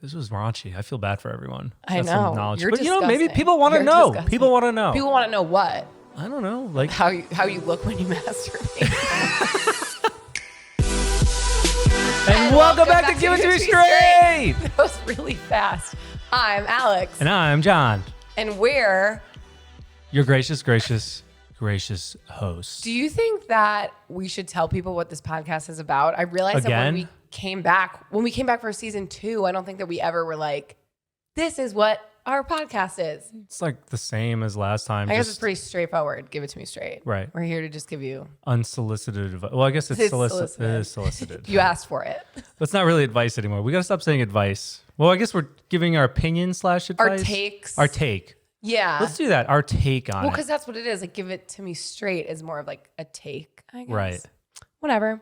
This was raunchy. I feel bad for everyone. I That's know. some knowledge. You're but disgusting. maybe people want to know. Disgusting. People want to know. People want to know what? I don't know. Like How you look when you masturbate. and welcome back to Give It To Me Straight. That was really fast. I'm Alex. And I'm John. And we're... Your gracious host. Do you think that we should tell people what this podcast is about? I realized that when we came back for season 2, I don't think that we ever were like, this is what our podcast is. It's like the same as last time. I guess it's pretty straightforward. Give it to me straight. Right. We're here to just give you unsolicited advice. Well, I guess it's solicited. It is solicited. You asked for it. But it's not really advice anymore. We got to stop saying advice. Well, I guess we're giving our opinion / advice. Our takes. Our take. Yeah. Let's do that. Our take on it. Well, because that's what it is. Like, give it to me straight is more of like a take, I guess. Right. Whatever.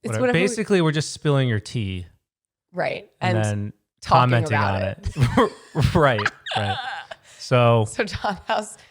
It's whatever. Basically, we're just spilling your tea. Right. And then commenting on it. Right. So John,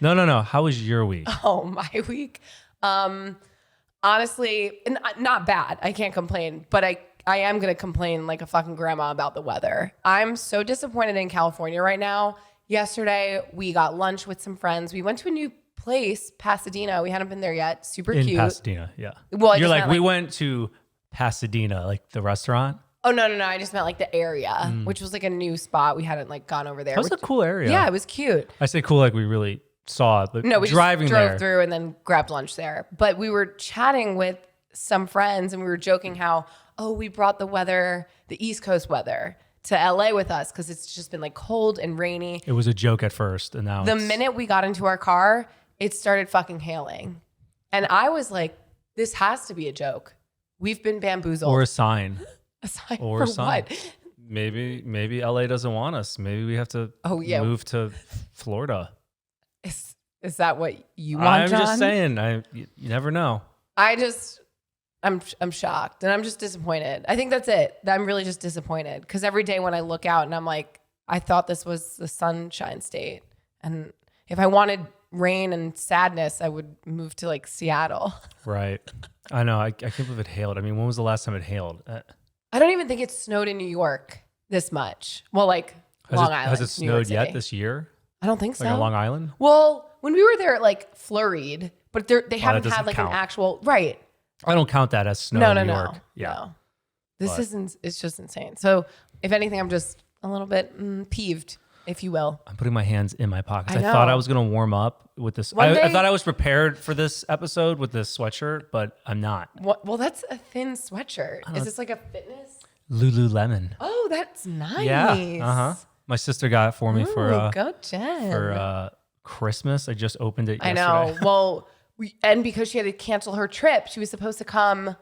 No. How was your week? Oh, my week. Honestly, not bad. I can't complain, but I am going to complain like a fucking grandma about the weather. I'm so disappointed in California right now. Yesterday, we got lunch with some friends. We went to a new place, Pasadena. We hadn't been there yet. Super cute. In Pasadena, yeah. Well, you're like, we went to Pasadena, like the restaurant? Oh, no. I just meant like the area, which was like a new spot. We hadn't like gone over there. That was a cool area. Yeah, it was cute. I say cool like we really saw it, but no, we driving just drove there. through and then grabbed lunch there. But we were chatting with some friends and we were joking how, we brought the East Coast weather to LA with us because it's just been like cold and rainy. It was a joke at first, and now the minute we got into our car, it started fucking hailing. And I was like, this has to be a joke. We've been bamboozled. Or a sign. A sign or for a sign. what? Maybe LA doesn't want us. Maybe we have to move to Florida. Is that what you want, John? I'm just saying. You never know. I'm shocked and I'm just disappointed. I think that's it. I'm really just disappointed because every day when I look out and I'm like, I thought this was the sunshine state. And if I wanted rain and sadness, I would move to like Seattle. Right. I know. I can't believe it hailed. I mean, when was the last time it hailed? I don't even think it snowed in New York this much. Well, like Long Island. Has it snowed yet this year? I don't think so. Like on Long Island? Well, when we were there, it like flurried, but they haven't had like count. an actual, right. I don't count that as snow in New York. Yeah. No. It's just insane. So if anything, I'm just a little bit peeved, if you will. I'm putting my hands in my pockets. I thought I was going to warm up with this. One day, I thought I was prepared for this episode with this sweatshirt, but I'm not. Well, that's a thin sweatshirt. Is this like a fitness? Lululemon. Oh, that's nice. Yeah. My sister got it for me for Christmas. I just opened it yesterday. I know. Well, and because she had to cancel her trip, she was supposed to come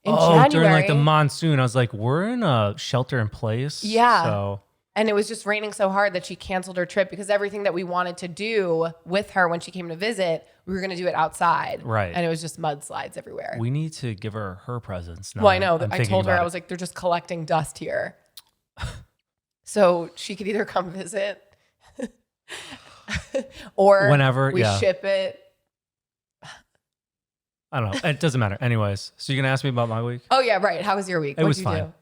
in January. During like the monsoon. I was like, we're in a shelter in place. Yeah. So. And it was just raining so hard that she canceled her trip because everything that we wanted to do with her when she came to visit, we were going to do it outside. Right. And it was just mudslides everywhere. We need to give her presents. Well, I know. I told her, I was like, they're just collecting dust here. So she could either come visit or whenever we ship it. I don't know. It doesn't matter. Anyways, so you're going to ask me about my week? Oh, yeah, right. How was your week? It was fine.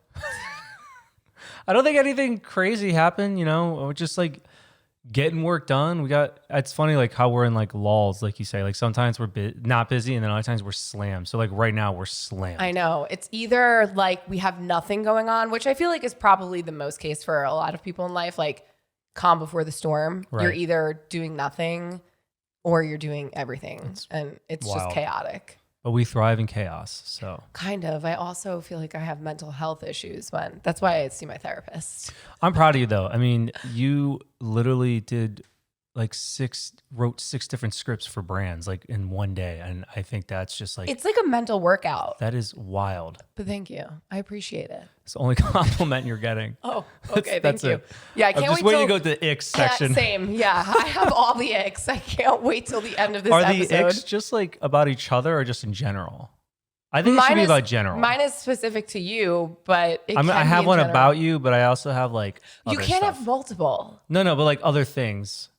I don't think anything crazy happened, We're just like getting work done. It's funny like how we're in like lulls, like you say. Like sometimes we're not busy and then other times we're slammed. So like right now we're slammed. I know. It's either like we have nothing going on, which I feel like is probably the most case for a lot of people in life, like calm before the storm. Right. You're either doing nothing or you're doing everything. It's wild. Just chaotic. But we thrive in chaos, so. Kind of. I also feel like I have mental health issues that's why I see my therapist. I'm proud of you though. I mean, you literally did wrote 6 different scripts for brands like in one day. And I think that's just like. It's like a mental workout. That is wild. But thank you. I appreciate it. It's the only compliment you're getting. Oh, okay. Thank you. It. Yeah, I can't wait till you go to the icks section. Same. Yeah. I have all the icks. I can't wait till the end of this episode. Are the icks just like about each other or just in general? I think it should be about general. Mine is specific to you, but I have one about you, but I also have like you can't have multiple. No, but like other things.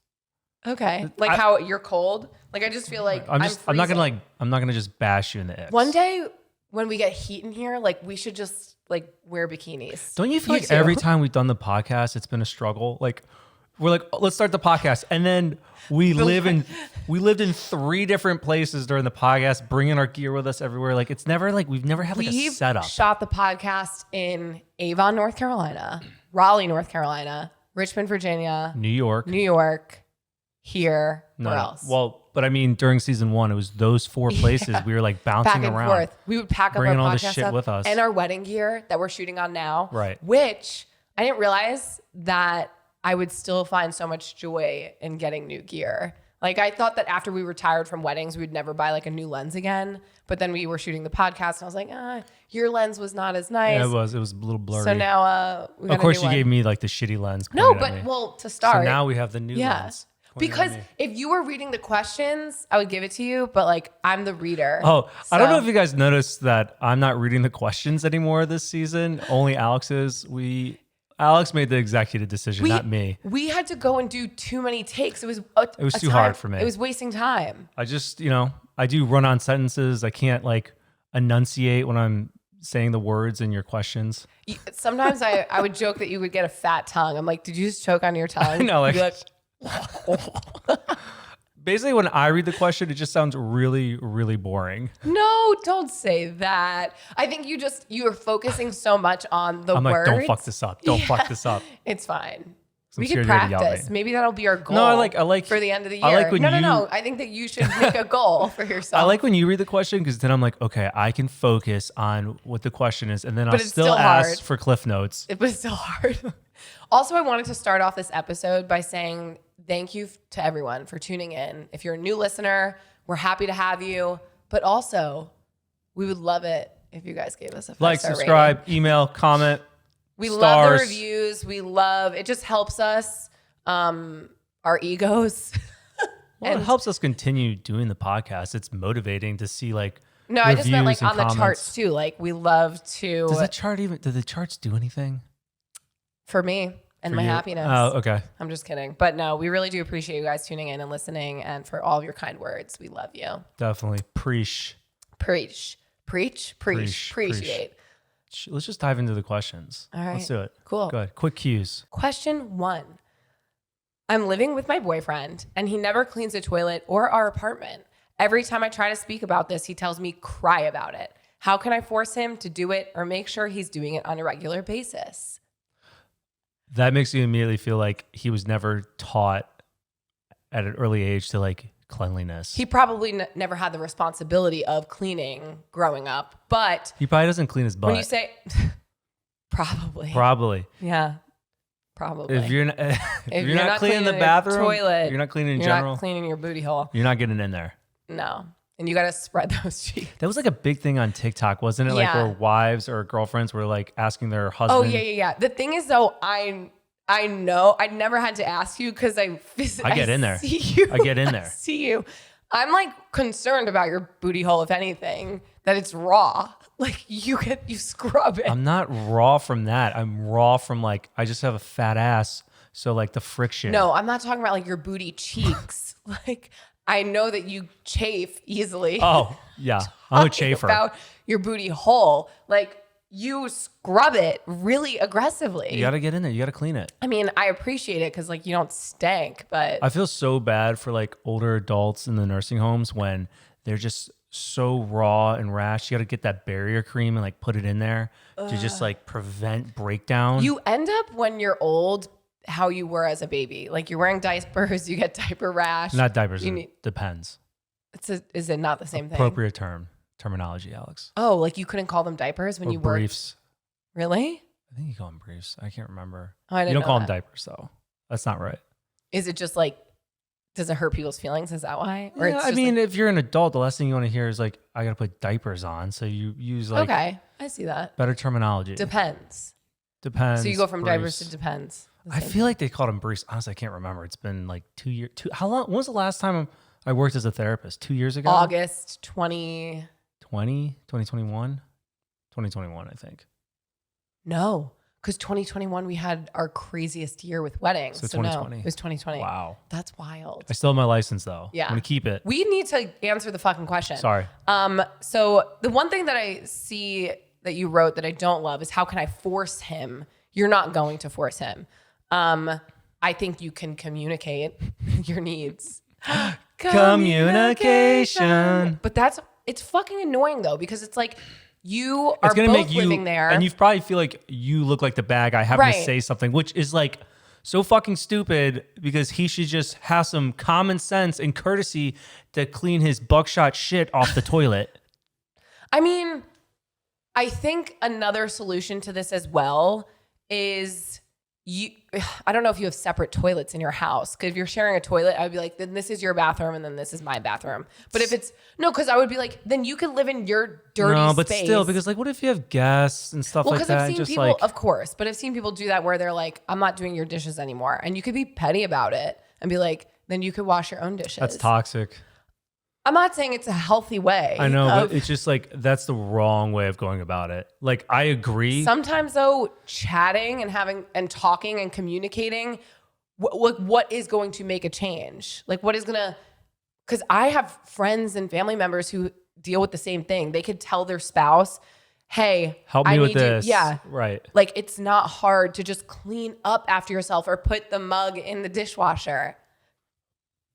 Okay, like how you're cold. Like I just feel like I'm not gonna just bash you in the icks. One day when we get heat in here, like we should just like wear bikinis. Don't you feel like every time we've done the podcast, it's been a struggle? Like we're like, oh, let's start the podcast, and then we lived in 3 different places during the podcast, bringing our gear with us everywhere. Like it's never like we've never had like a setup. Shot the podcast in Avon, North Carolina, Raleigh, North Carolina, Richmond, Virginia, New York, here, where else? Well, but I mean, during season 1, it was those 4 places we were like bouncing back and around. forth. We would pack up bringing our all podcast this shit stuff with us and our wedding gear that we're shooting on now. Right. Which I didn't realize that I would still find so much joy in getting new gear. Like I thought that after we retired from weddings, we would never buy like a new lens again. But then we were shooting the podcast and I was like, your lens was not as nice. Yeah, it was a little blurry. So now we got of course a you new gave one. me like the shitty lens. No, pointed at me. well, to start. So now we have the new lens. Because if you were reading the questions, I would give it to you, but like I'm the reader. Oh, I don't know if you guys noticed that I'm not reading the questions anymore this season. Only Alex is. Alex made the executive decision, not me. We had to go and do too many takes. It was too hard for me. It was wasting time. I just, I do run-on sentences. I can't like enunciate when I'm saying the words in your questions. Sometimes I would joke that you would get a fat tongue. I'm like, did you just choke on your tongue? No, like basically when I read the question, it just sounds really, really boring. No, don't say that. I think you're focusing so much on the I'm words. like, don't fuck this up. Don't fuck this up. It's fine. So we could practice. Maybe that'll be our goal. No, I like for the end of the year. I like when no. I think that you should make a goal for yourself. I like when you read the question because then I'm like, okay, I can focus on what the question is, and then I'll it's still still ask hard. for cliff notes. It was so hard. Also, I wanted to start off this episode by saying thank you to everyone for tuning in. If you're a new listener, we're happy to have you. But also, we would love it if you guys gave us a 5-star Like, subscribe, rating. email, comment. We stars. love the reviews. It just helps us, our egos. Well, it helps us continue doing the podcast. It's motivating to see like No, I just meant like reviews on and the charts too. Like we love to. Do the charts do anything? For me and For my you? happiness. Oh, okay. I'm just kidding. But no, we really do appreciate you guys tuning in and listening and for all of your kind words. We love you. Definitely. Preach. Appreciate. Let's just dive into the questions. All right. Let's do it. Cool. Go ahead. Quick cues. Question 1. I'm living with my boyfriend and he never cleans the toilet or our apartment. Every time I try to speak about this, he tells me cry about it. How can I force him to do it or make sure he's doing it on a regular basis? That makes you immediately feel like he was never taught at an early age to like cleanliness. He probably never had the responsibility of cleaning growing up, but He probably doesn't clean his butt. when you say Probably. Yeah. Probably. If you're not cleaning the your bathroom, toilet, you're not cleaning in you're general, not cleaning your booty hole. you're not getting in there. No. And you got to spread those cheeks. That was like a big thing on TikTok, wasn't it? Like Yeah. where wives or girlfriends were like asking their Oh, husband. yeah. The thing is, though, I know I never had to ask you because I get in there. See you. I get in there. I see you. I'm like concerned about your booty hole, if anything, that it's raw. Like you scrub it. I'm not raw from that. I'm raw from like, I just have a fat ass. So like the friction. No, I'm not talking about like your booty cheeks. Like I know that you chafe easily. Oh, yeah. I'm a Talking chafer. about your booty hole. Like you scrub it really aggressively. You got to get in there. You got to clean it. I mean, I appreciate it because like you don't stink, but I feel so bad for like older adults in the nursing homes when they're just so raw and rash. You got to get that barrier cream and like put it in there to just like prevent breakdown. you end up when you're old how you were as a baby. Like you're wearing diapers, you get diaper rash. Not diapers. You need- Depends. Is it not the same thing? Appropriate terminology, Alex. Oh, like you couldn't call them diapers when Or you were briefs. Really? I think you call them briefs. I can't remember. Oh, I didn't You don't know call that. them diapers though. That's not right. Is it just like, does it hurt people's feelings? Is that why? Or Yeah, it's I just mean, like, if you're an adult, the last thing you want to hear is like, I got to put diapers on. So you use like okay, I see that. better terminology. Depends. Depends. So you go from diapers briefs. to depends. The I same. feel like they called them briefs. Honestly, I can't remember. It's been like 2 years. How long? When was the last time I worked as a therapist? 2 years ago? August 20. 2021, I think. No, Because 2021, we had our craziest year with weddings. So So no, 2020. it was 2020. Wow. That's wild. I still have my license though. Yeah. I'm gonna keep it. We need to answer the fucking question. Sorry. So the one thing that I see that you wrote that I don't love is how can I force him? You're not going to force him. I think you can communicate your needs. Communication. But it's fucking annoying though, because it's like you are It's gonna both make you living there. and you probably feel like you look like the bad guy having to Right. say something, which is like so fucking stupid because he should just have some common sense and courtesy to clean his buckshot shit off the toilet. I mean, I think another solution to this as well is I don't know if you have separate toilets in your house. Because if you're sharing a toilet, I would be like, then this is your bathroom and then this is my bathroom. But if it's, no, because I would be like, then you can live in your dirty No, but space. still, because like, what if you have guests and stuff Well, like because that? I've and seen just people, like, of course, but I've seen people do that where they're like, I'm not doing your dishes anymore. And you could be petty about it and be like, then you could wash your own dishes. that's toxic. I'm not saying it's a healthy way. I know, but it's just like that's the wrong way of going about it. Like I agree. Sometimes though, chatting and having and talking and communicating, what is going to make a change? Like what is gonna? Because I have friends and family members who deal with the same thing. They could tell their spouse, "Hey, Help me I with need this." You. Yeah, Right. like it's not hard to just clean up after yourself or put the mug in the dishwasher.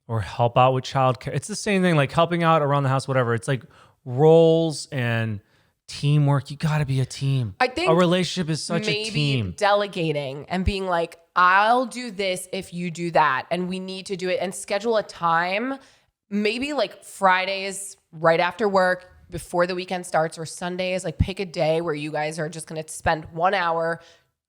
Or help out with childcare. It's the same thing, like helping out around the house, whatever. It's like roles and teamwork. You got to be a team. I think a relationship is such a maybe team. delegating and being like, I'll do this if you do that. And we need to do it and schedule a time, maybe like Fridays right after work before the weekend starts, or Sundays, like pick a day where you guys are just going to spend 1 hour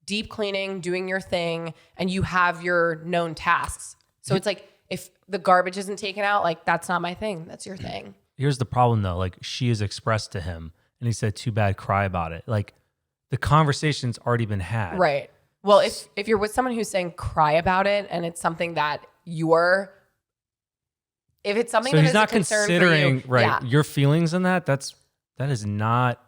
deep cleaning, doing your thing, and you have your known tasks. So it's like, if the garbage isn't taken out, like that's not my thing. That's your thing. Here's the problem though. Like she has expressed to him and he said, too bad, cry about it. Like the conversation's already been had. Right. Well, if you're with someone who's saying cry about it and it's something that if it's something So that he's is not a concern considering for you, yeah, your feelings in that. That is not.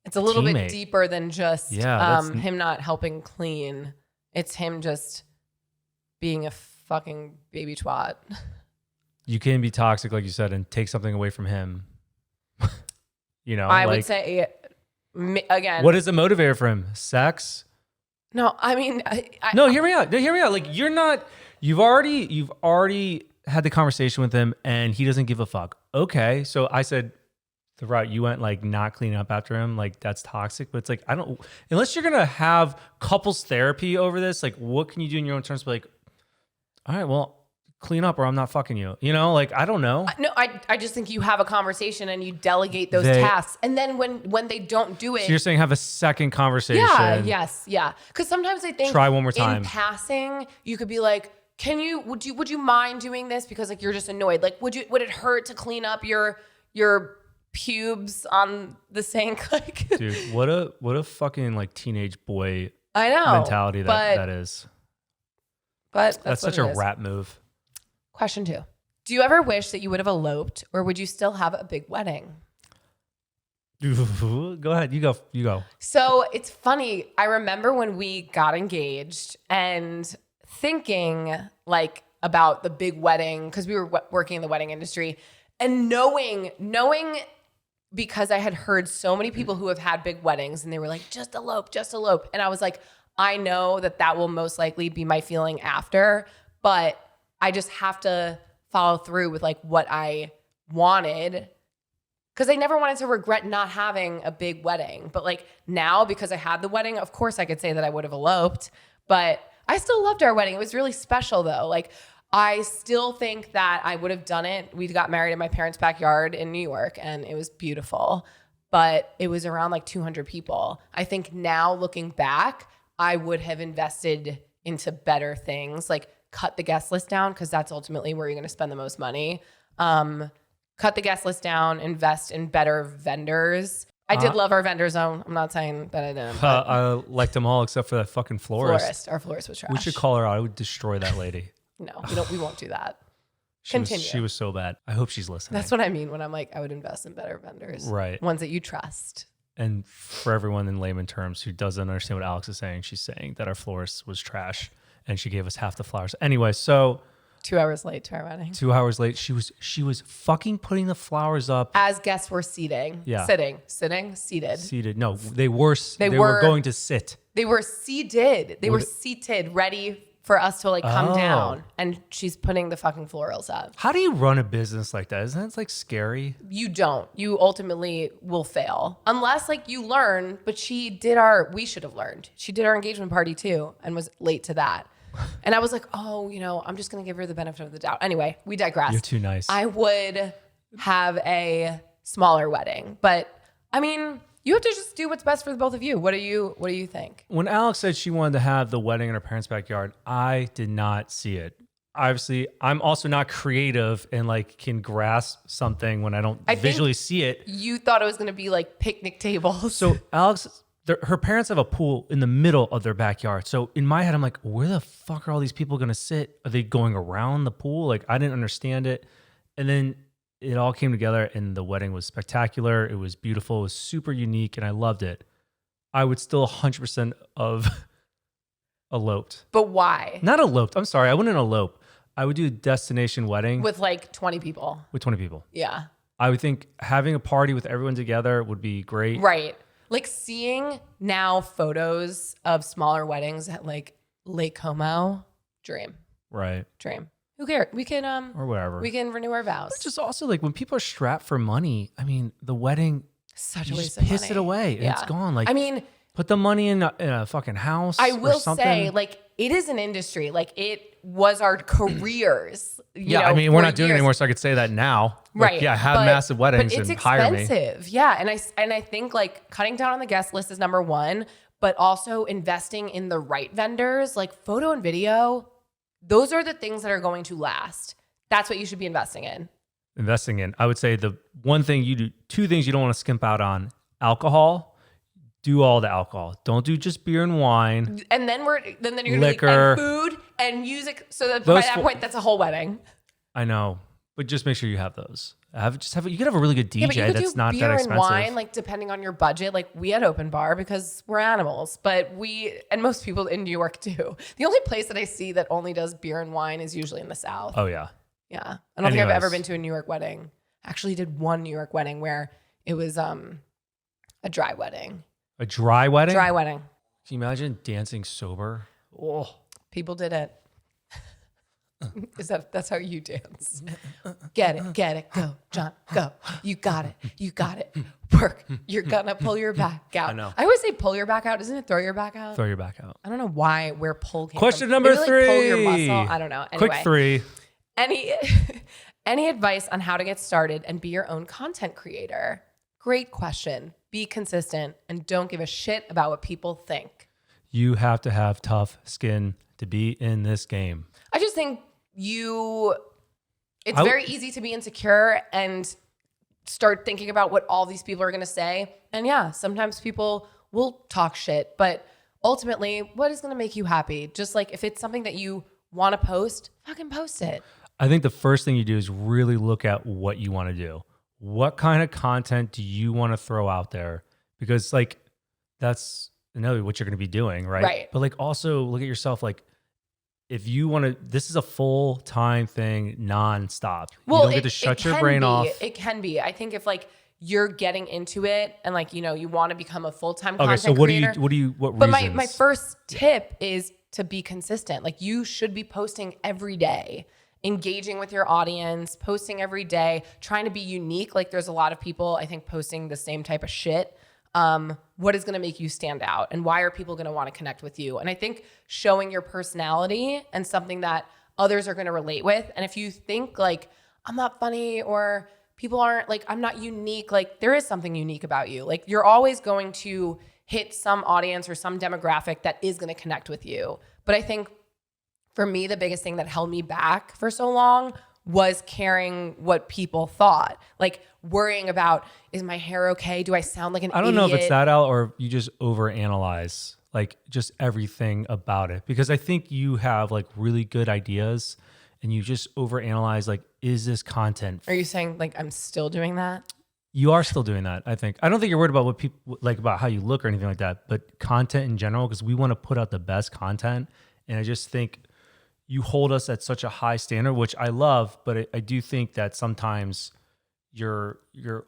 it's a little teammate. bit deeper than just Yeah, him not helping clean. It's him just being a fucking baby twat. You can be toxic, like you said, and take something away from him. I would say, again, what is the motivator for him? Sex? no, I mean, No, hear me out. No, hear me out. Like you've already had the conversation with him and he doesn't give a fuck. Okay. So I said the route you went, like not cleaning up after him, like that's toxic. But it's like, unless you're going to have couples therapy over this, like what can you do in your own terms? But like, all right, well, clean up or I'm not fucking you. You know, like, I don't know. No, I just think you have a conversation and you delegate those tasks. And then when they don't do it. So you're saying have a second conversation. Yeah, yes, yeah. Because sometimes I think try one more time. In passing, you could be like, would you mind doing this? Because like you're just annoyed. Like, would it hurt to clean up your pubes on the sink? Like, dude, what a fucking like teenage boy I know mentality that is. But that's such a rap move. Question 2. Do you ever wish that you would have eloped, or would you still have a big wedding? Go ahead. You go. So it's funny. I remember when we got engaged and thinking like about the big wedding, because we were working in the wedding industry, and knowing because I had heard so many people who have had big weddings and they were like, just elope. And I was like, I know that will most likely be my feeling after, but I just have to follow through with like what I wanted, because I never wanted to regret not having a big wedding. But like now, because I had the wedding, of course I could say that I would have eloped, but I still loved our wedding. It was really special though. Like I still think that I would have done it. We got married in my parents' backyard in New York and it was beautiful, but it was around like 200 people. I think now looking back, I would have invested into better things, like cut the guest list down, because that's ultimately where you're going to spend the most money. Cut the guest list down, invest in better vendors. I did love our vendor zone. I'm not saying that I didn't. I liked them all except for that fucking florist. Our florist was trash. We should call her out. I would destroy that lady. No, we won't do that. Continue. She was so bad. I hope she's listening. That's what I mean when I'm like, I would invest in better vendors. Right. Ones that you trust. And for everyone in layman terms who doesn't understand what Alex is saying, she's saying that our florist was trash and she gave us half the flowers. Anyway, so 2 hours late to our wedding. 2 hours late, she was fucking putting the flowers up As guests were seated. seated. No, they were going to sit. They were seated. They were seated, ready for us to like come down. And she's putting the fucking florals up. How do you run a business like that? Isn't that like scary? You don't. You ultimately will fail. Unless like you learn, but we should have learned. She did our engagement party too and was late to that. And I was like, oh, I'm just going to give her the benefit of the doubt. Anyway, we digress. You're too nice. I would have a smaller wedding, but I mean, you have to just do what's best for the both of you. What do you think? When Alex said she wanted to have the wedding in her parents' backyard, I did not see it. Obviously, I'm also not creative and like can grasp something when I don't visually see it. You thought it was going to be like picnic tables. So Alex, her parents have a pool in the middle of their backyard. So in my head, I'm like, where the fuck are all these people going to sit? Are they going around the pool? Like I didn't understand it. And then it all came together and the wedding was spectacular. It was beautiful. It was super unique and I loved it. I would still 100% of eloped. But why? Not eloped. I'm sorry. I wouldn't elope. I would do a destination wedding. With like 20 people. With 20 people. Yeah. I would think having a party with everyone together would be great. Right. Like seeing now photos of smaller weddings at like Lake Como. Dream. Right. Dream. Who cares? We can or whatever. We can renew our vows. But just also like when people are strapped for money, I mean, the wedding, such you a just waste of piss money. it away and it's gone. Like I mean, put the money in a fucking house. I will or something. say, like, it is an industry. Like, it was our careers. I mean, we're not doing it anymore, so I could say that now. Like, Right. Yeah, have massive weddings but it's and hire me. expensive. Yeah. And I think like cutting down on the guest list is number one, but also investing in the right vendors, like photo and video. Those are the things that are going to last. That's what you should be investing in. I would say the one thing you do, two things you don't want to skimp out on: alcohol. Do all the alcohol. Don't do just beer and wine. And then you're gonna liquor, and food and music. So that by that point, that's a whole wedding. I know, but just make sure you have those. You could have a really good DJ that's not that expensive. Beer and wine, like depending on your budget. Like we had open bar because we're animals, but and most people in New York do. The only place that I see that only does beer and wine is usually in the South. Oh yeah. Yeah. I don't think I've ever been to a New York wedding. I actually did one New York wedding where it was a dry wedding. A dry wedding? Dry wedding. Can you imagine dancing sober? Oh. People did it. That's how you dance. Get it, go, John, go. You got it. Work. You're gonna pull your back out. I know. I always say pull your back out. Isn't it throw your back out? Throw your back out. I don't know where pull came Question from. number Maybe, like, 3. pull your muscle. I don't know. Anyway, Quick 3. Any advice on how to get started and be your own content creator? Great question. Be consistent and don't give a shit about what people think. You have to have tough skin to be in this game. I just think it's very easy to be insecure and start thinking about what all these people are going to say. And yeah, sometimes people will talk shit, but ultimately, what is going to make you happy? Just like if it's something that you want to post, fucking post it. I think the first thing you do is really look at what you want to do. What kind of content do you want to throw out there? Because like that's what you're going to be doing, right? Right. But like also look at yourself like if you want to, this is a full-time thing, nonstop. Well, you don't get to shut your brain off. It can be. I think if like you're getting into it and like, you want to become a full-time content so what creator. What But reasons? my first tip is to be consistent. Like you should be posting every day, engaging with your audience, posting every day, trying to be unique. Like there's a lot of people, I think, posting the same type of shit. What is going to make you stand out and why are people going to want to connect with you? And I think showing your personality and something that others are going to relate with. And if you think like, I'm not funny or people aren't like, I'm not unique, like there is something unique about you. Like you're always going to hit some audience or some demographic that is going to connect with you. But I think for me, the biggest thing that held me back for so long was caring what people thought, like worrying about, is my hair okay? Do I sound like an idiot? I don't know if it's that, Al, or you just overanalyze like just everything about it. Because I think you have like really good ideas and you just overanalyze like, is this content? Are you saying like I'm still doing that? You are still doing that, I think. I don't think you're worried about what people like about how you look or anything like that, but content in general, because we want to put out the best content. And I just think you hold us at such a high standard, which I love, but I do think that sometimes you're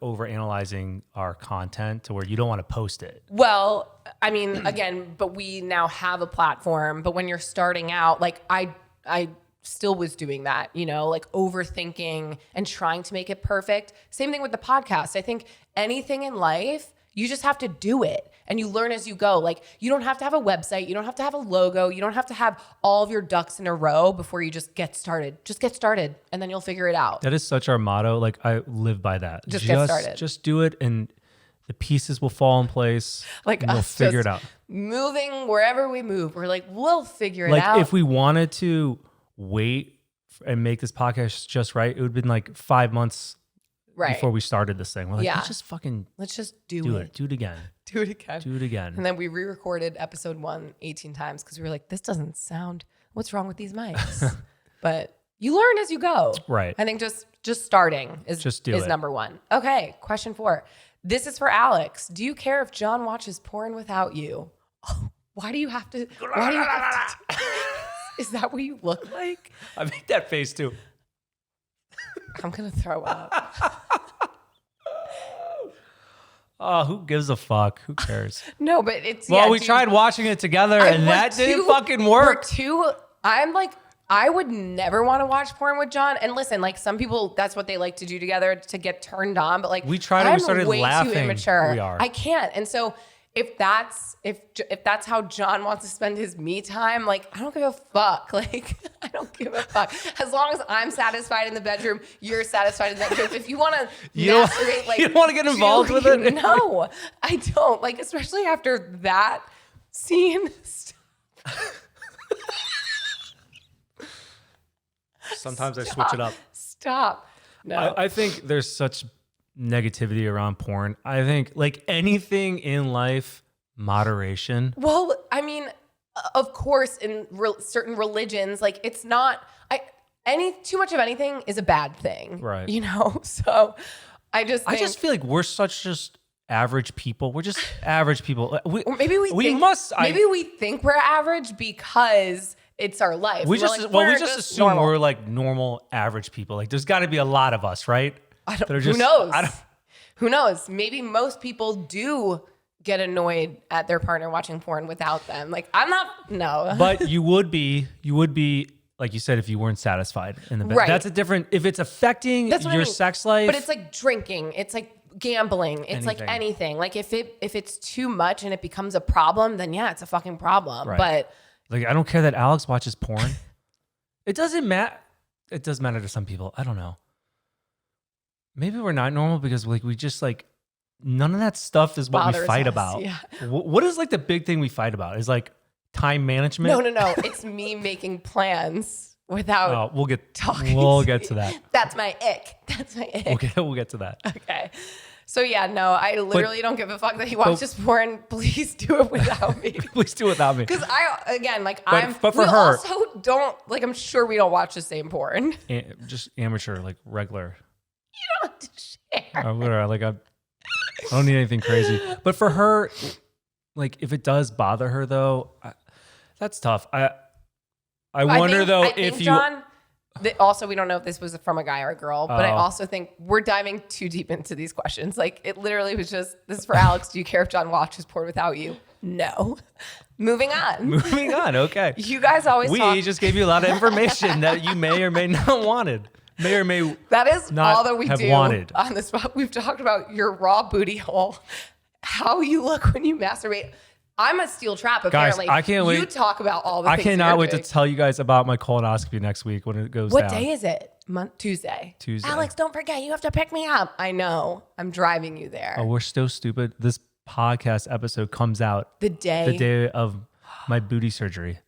over analyzing our content to where you don't want to post it. Well, I mean, again, but we now have a platform. But when you're starting out, like I still was doing that, you know, like overthinking and trying to make it perfect. Same thing with the podcast. I think anything in life, you just have to do it and you learn as you go. Like you don't have to have a website. You don't have to have a logo. You don't have to have all of your ducks in a row before you just get started. Just get started and then you'll figure it out. That is such our motto. Like I live by that. Just get started. Just do it and the pieces will fall in place. Like and we'll figure it out. Moving wherever we move. We're like, we'll figure it out. Like if we wanted to wait and make this podcast just right, it would have been like 5 months before we started this thing. We're like, let's just do it. Do it again. Do it again. Do it again. And then we re-recorded episode 1 18 times because we were like, this doesn't sound, what's wrong with these mics? But you learn as you go. Right. I think just starting is number one. Okay, question 4. This is for Alex. Do you care if Jon watches porn without you? Oh, why do you have to? Is that what you look like? I make that face too. I'm going to throw up. Oh, who gives a fuck? Who cares? No, but it's... Well, we tried watching it together and that didn't fucking work. I'm like, I would never want to watch porn with Jon. And listen, like some people, that's what they like to do together to get turned on. But like, we tried and we started laughing. Too immature. We are. I can't. And so if that's how Jon wants to spend his me time, like I don't give a fuck. Like I don't give a fuck. As long as I'm satisfied in the bedroom, you're satisfied in the bedroom. If you want to masturbate, like you don't want to get involved with it. No, I don't. Like especially after that scene. Sometimes I switch it up. Stop. No, I think there's such negativity around porn. I think like anything in life, moderation. Well, I mean, of course, in certain religions, like it's not too much of anything is a bad thing, right? You know, so I just feel like we're such just average people. We're just average people. Maybe we think we're average because it's our life. We just assume normal. We're like normal average people. Like there's got to be a lot of us, right? Who knows? Who knows? Maybe most people do get annoyed at their partner watching porn without them. Like no. But you would be like you said if you weren't satisfied in the bed. Right. That's a different. If it's affecting your sex life, but it's like drinking. It's like gambling. It's like anything. Like if it's too much and it becomes a problem, then yeah, it's a fucking problem. Right. But like I don't care that Alex watches porn. It doesn't matter. It does matter to some people. I don't know. Maybe we're not normal because like we just like none of that stuff is what we fight about. Yeah. What is like the big thing we fight about? Is like time management? No. It's me making plans without we'll get to that. That's my ick. We'll get to that. Okay. So yeah, no, I literally don't give a fuck that he watches porn. Please do it without me. Please do it without me. Because but for her, also don't like. I'm sure we don't watch the same porn. Just amateur, like regular. You don't have to share. I don't need anything crazy. But for her, like if it does bother her though, that's tough. I wonder though if you. Jon, also, we don't know if this was from a guy or a girl, but I also think we're diving too deep into these questions. Like it literally was just, this is for Alex. Do you care if Jon watches porn without you? No. Moving on. Okay. You guys always We just gave you a lot of information that you may or may not wanted. May or may that is not all that we have do wanted. On the spot. We've talked about your raw booty hole, how you look when you masturbate. I'm a steel trap, apparently. Guys, I can't wait. You talk about all the things. I cannot wait to tell you guys about my colonoscopy next week when it goes down. What day is it? Tuesday. Alex, don't forget. You have to pick me up. I know. I'm driving you there. Oh, we're so stupid. This podcast episode comes out the day of my booty surgery.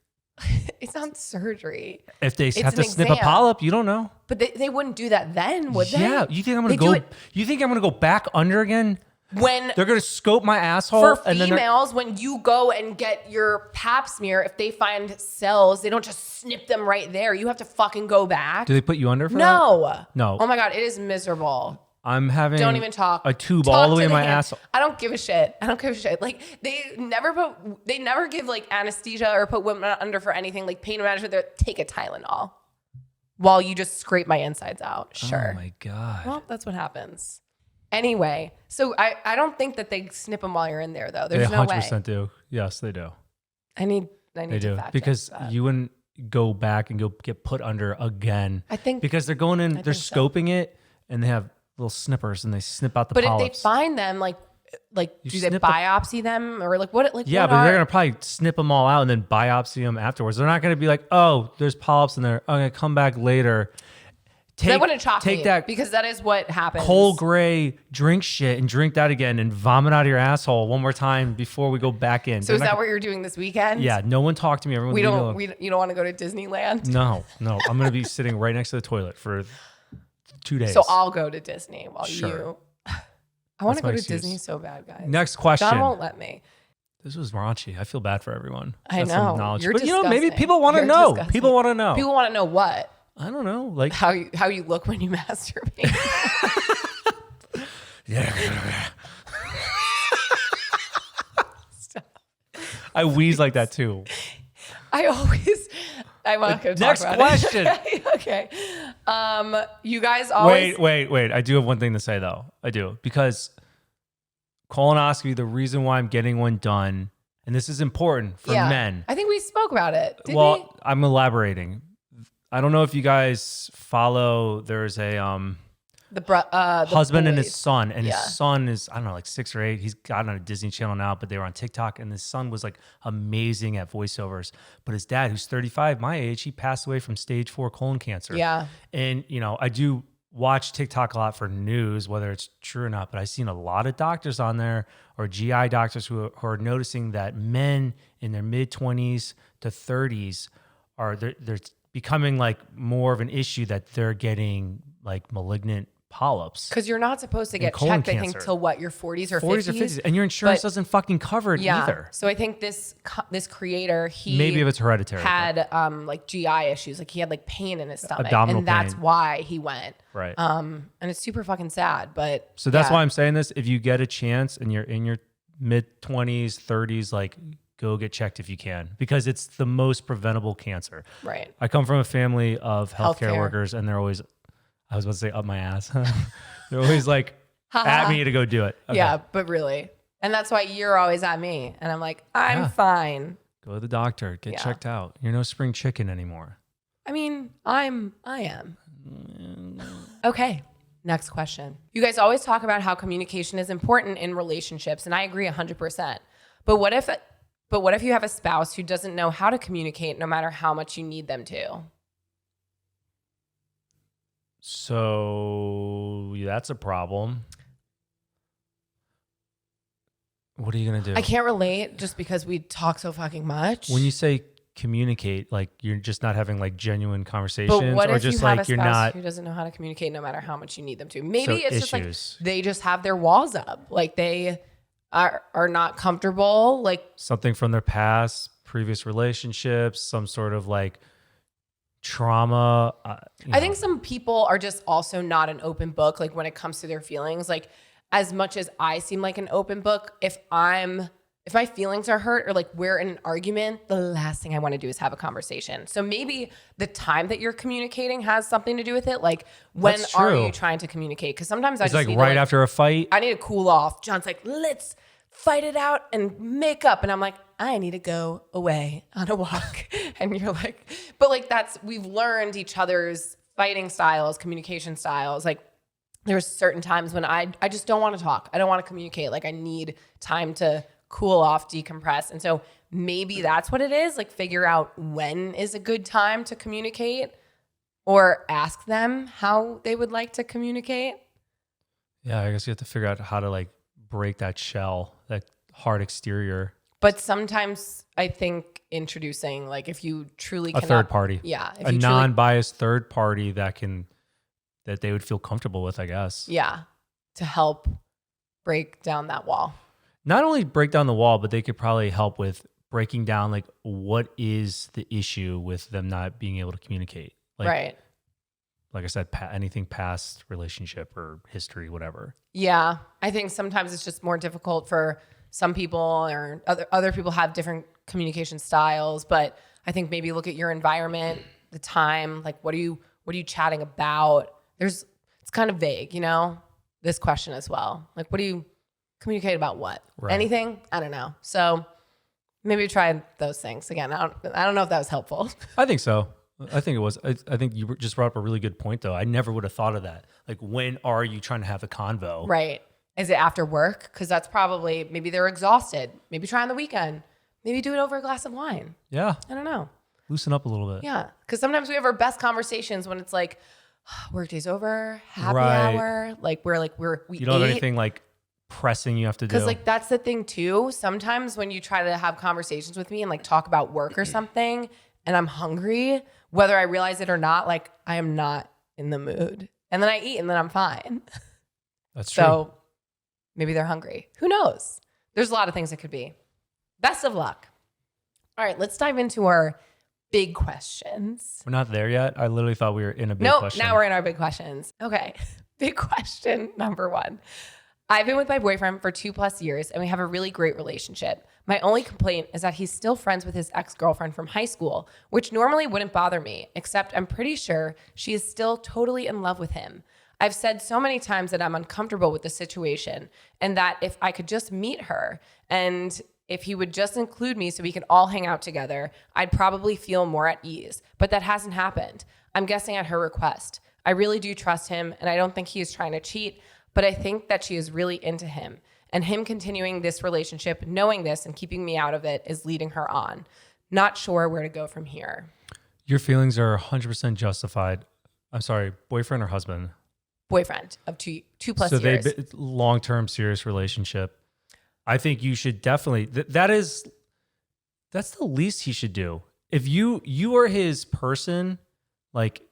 It's not surgery. If they have to snip a polyp, you don't know. But they wouldn't do that then, would they? Yeah. You think I'm going to go? You think I'm going to go back under again? When they're going to scope my asshole. For females, when you go and get your pap smear, if they find cells, they don't just snip them right there. You have to fucking go back. Do they put you under for that? No. No. Oh my God, it is miserable. I'm having Don't even talk. a tube Talk all the to way in my hand. asshole. I don't give a shit. Like they never give like anesthesia or put women under for anything like pain management. They're take a Tylenol while you just scrape my insides out. Sure. Oh my God. Well, that's what happens. Anyway, so I don't think that they snip them while you're in there though. They There's no 100% way. do. Yes, they do. I need They to do. fact Because check that. you wouldn't go back and go get put under again. I think Because they're going in, they're think so. scoping it, and they have little snippers, and they snip out the But polyps. if they find them, like You do they snip the- biopsy them or like what? Like Yeah, what but are, they're gonna probably snip them all out and then biopsy them afterwards. They're not gonna be like, "Oh, there's polyps in there. I'm gonna come back later." that wouldn't shock me that because that is what happens. coal gray drink shit and drink that again and vomit out of your asshole one more time before we go back in. So is that what you're doing this weekend? Yeah. No one talk to me. Everyone. You don't want to go to Disneyland? No. I'm gonna be sitting right next to the toilet for 2 days. So I'll go to Disney while Sure. you. I want to my go to excuse. Disney so bad, guys. Next question. John won't let me. This was raunchy. I feel bad for everyone. I That's some know. knowledge. You're But maybe disgusting. people want to You're know. disgusting. People want to know. People want to know what? I don't know. Like How you look when you masturbate. yeah. I wheeze like that too. I'm not going to talk Next about question. it. Okay. You guys always. Wait. I do have one thing to say though. I do because colonoscopy. The reason why I'm getting one done, and this is important for men. I think we spoke about it. Did Well, we? I'm elaborating. I don't know if you guys follow. There's a The husband and his boys. son, and Yeah. his son is I don't know like 6 or 8. He's got on a Disney Channel now, but they were on TikTok, and his son was like amazing at voiceovers. But his dad, who's 35, my age, he passed away from stage 4 colon cancer. Yeah. And I do watch TikTok a lot for news, whether it's true or not. But I've seen a lot of doctors on there or GI doctors who are noticing that men in their mid 20s to 30s are they're becoming like more of an issue that they're getting like malignant polyps. Because you're not supposed to get colon checked, I think, cancer. till what, your 40s or 40s 50s? or 50s, and your insurance But- doesn't fucking cover it either. So I think this creator, he Maybe if it's hereditary. had like GI issues. Like he had like pain in his stomach. Abdominal and that's pain. why he went. Right. And it's super fucking sad. But So that's yeah. why I'm saying this. If you get a chance and you're in your mid 20s, 30s, like go get checked if you can, because it's the most preventable cancer. Right. I come from a family of healthcare Healthcare. workers, and they're always, I was about to say up my ass. They're always like at me to go do it. Okay. Yeah, but really. And that's why you're always at me. And I'm like, I'm fine. Go to the doctor, get checked out. You're no spring chicken anymore. I mean, I am. Okay. Next question. You guys always talk about how communication is important in relationships, and I agree 100%. But what if you have a spouse who doesn't know how to communicate no matter how much you need them to? So that's a problem. What are you going to do? I can't relate just because we talk so fucking much. When you say communicate, like you're just not having like genuine conversations, but what or if just you have like a you're spouse not who doesn't know how to communicate no matter how much you need them to? Maybe So it's just issues. like they just have their walls up. Like they are not comfortable. Like something from their past, previous relationships, some sort of like trauma. I think some people are just also not an open book. Like when it comes to their feelings, like as much as I seem like an open book, if my feelings are hurt or like we're in an argument, the last thing I want to do is have a conversation. So maybe the time that you're communicating has something to do with it. Like when That's are true. you trying to communicate? Because sometimes I it's just like need right to, after a fight. I need to cool off. John's like, let's fight it out and make up. And I'm like, I need to go away on a walk. And you're like, but like we've learned each other's fighting styles, communication styles. Like there's certain times when I just don't want to talk. I don't want to communicate. Like I need time to cool off, decompress. And so maybe that's what it is. Like figure out when is a good time to communicate or ask them how they would like to communicate. Yeah, I guess you have to figure out how to like break that shell, that hard exterior. But sometimes I think introducing, like if you truly A cannot, third party. Yeah. If A you non-biased third party that they would feel comfortable with, I guess. yeah. To help break down that wall. Not only break down the wall, but they could probably help with breaking down like what is the issue with them not being able to communicate. Like, Right. like I said, anything past relationship or history, whatever. Yeah. I think sometimes it's just more difficult for some people, or other people have different communication styles. But I think maybe look at your environment, the time, like what are you chatting about? It's kind of vague, this question as well. Like, what do you communicate about? What? Right. Anything? I don't know. So maybe try those things again. I don't know if that was helpful. I think so. I think it was. I think you just brought up a really good point, though. I never would have thought of that. Like, when are you trying to have a convo? Right. Is it after work? Because that's probably, maybe they're exhausted. Maybe try on the weekend. Maybe do it over a glass of wine. Yeah. I don't know. Loosen up a little bit. Yeah. Because sometimes we have our best conversations when it's like, workday's over, happy Right. hour. Like, we You don't have anything like pressing you have to do. Because like that's the thing too. Sometimes when you try to have conversations with me and like talk about work or something, and I'm hungry, whether I realize it or not, like I am not in the mood. And then I eat and then I'm fine. That's true. So maybe they're hungry. Who knows? There's a lot of things it could be. Best of luck. All right, let's dive into our big questions. We're not there yet. I literally thought we were in a big Nope, question. now we're in our big questions. Okay, big question number 1. I've been with my boyfriend for 2+ years and we have a really great relationship. My only complaint is that he's still friends with his ex-girlfriend from high school, which normally wouldn't bother me, except I'm pretty sure she is still totally in love with him. I've said so many times that I'm uncomfortable with the situation and that if I could just meet her and if he would just include me so we could all hang out together, I'd probably feel more at ease. But that hasn't happened. I'm guessing at her request. I really do trust him and I don't think he is trying to cheat, but I think that she is really into him. And him continuing this relationship, knowing this and keeping me out of it, is leading her on. Not sure where to go from here. Your feelings are 100% justified. I'm sorry, boyfriend or husband? Boyfriend of 2+ years. So they long-term serious relationship. I think you should definitely, that's the least he should do. If you are his person, like,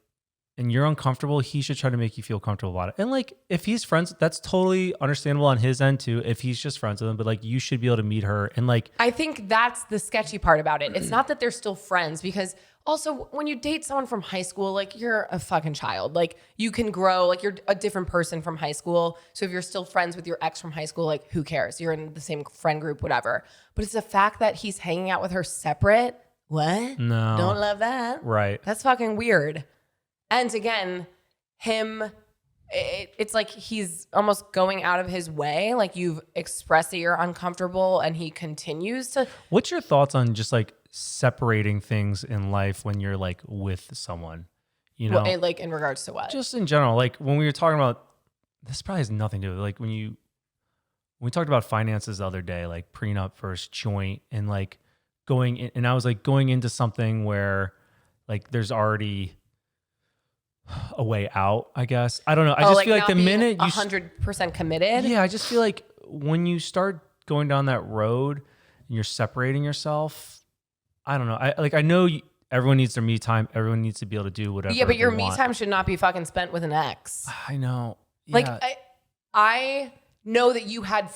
and you're uncomfortable, he should try to make you feel comfortable about it. And like, if he's friends, that's totally understandable on his end too. If he's just friends with him, but like, you should be able to meet her. And like, I think that's the sketchy part about it. It's not that they're still friends, because also when you date someone from high school, like you're a fucking child. Like you can grow, like you're a different person from high school. So if you're still friends with your ex from high school, like who cares? You're in the same friend group, whatever. But it's the fact that he's hanging out with her separate. What? No. Don't love that. Right. That's fucking weird. And again, it's like he's almost going out of his way. Like you've expressed that you're uncomfortable and he continues to. What's your thoughts on just like separating things in life when you're like with someone, you know? Like in regards to what? Just in general, like when we were talking about, this probably has nothing to do with it. Like when we talked about finances the other day, like prenup versus joint, and like going in, and I was like going into something where like there's already a way out, I guess. I don't know. I just feel like the minute you 100% committed. Yeah, I just feel like when you start going down that road and you're separating yourself, I don't know. I know everyone needs their me time. Everyone needs to be able to do whatever. Yeah, but your they me want. time should not be fucking spent with an ex. I know. Yeah. Like I know that you had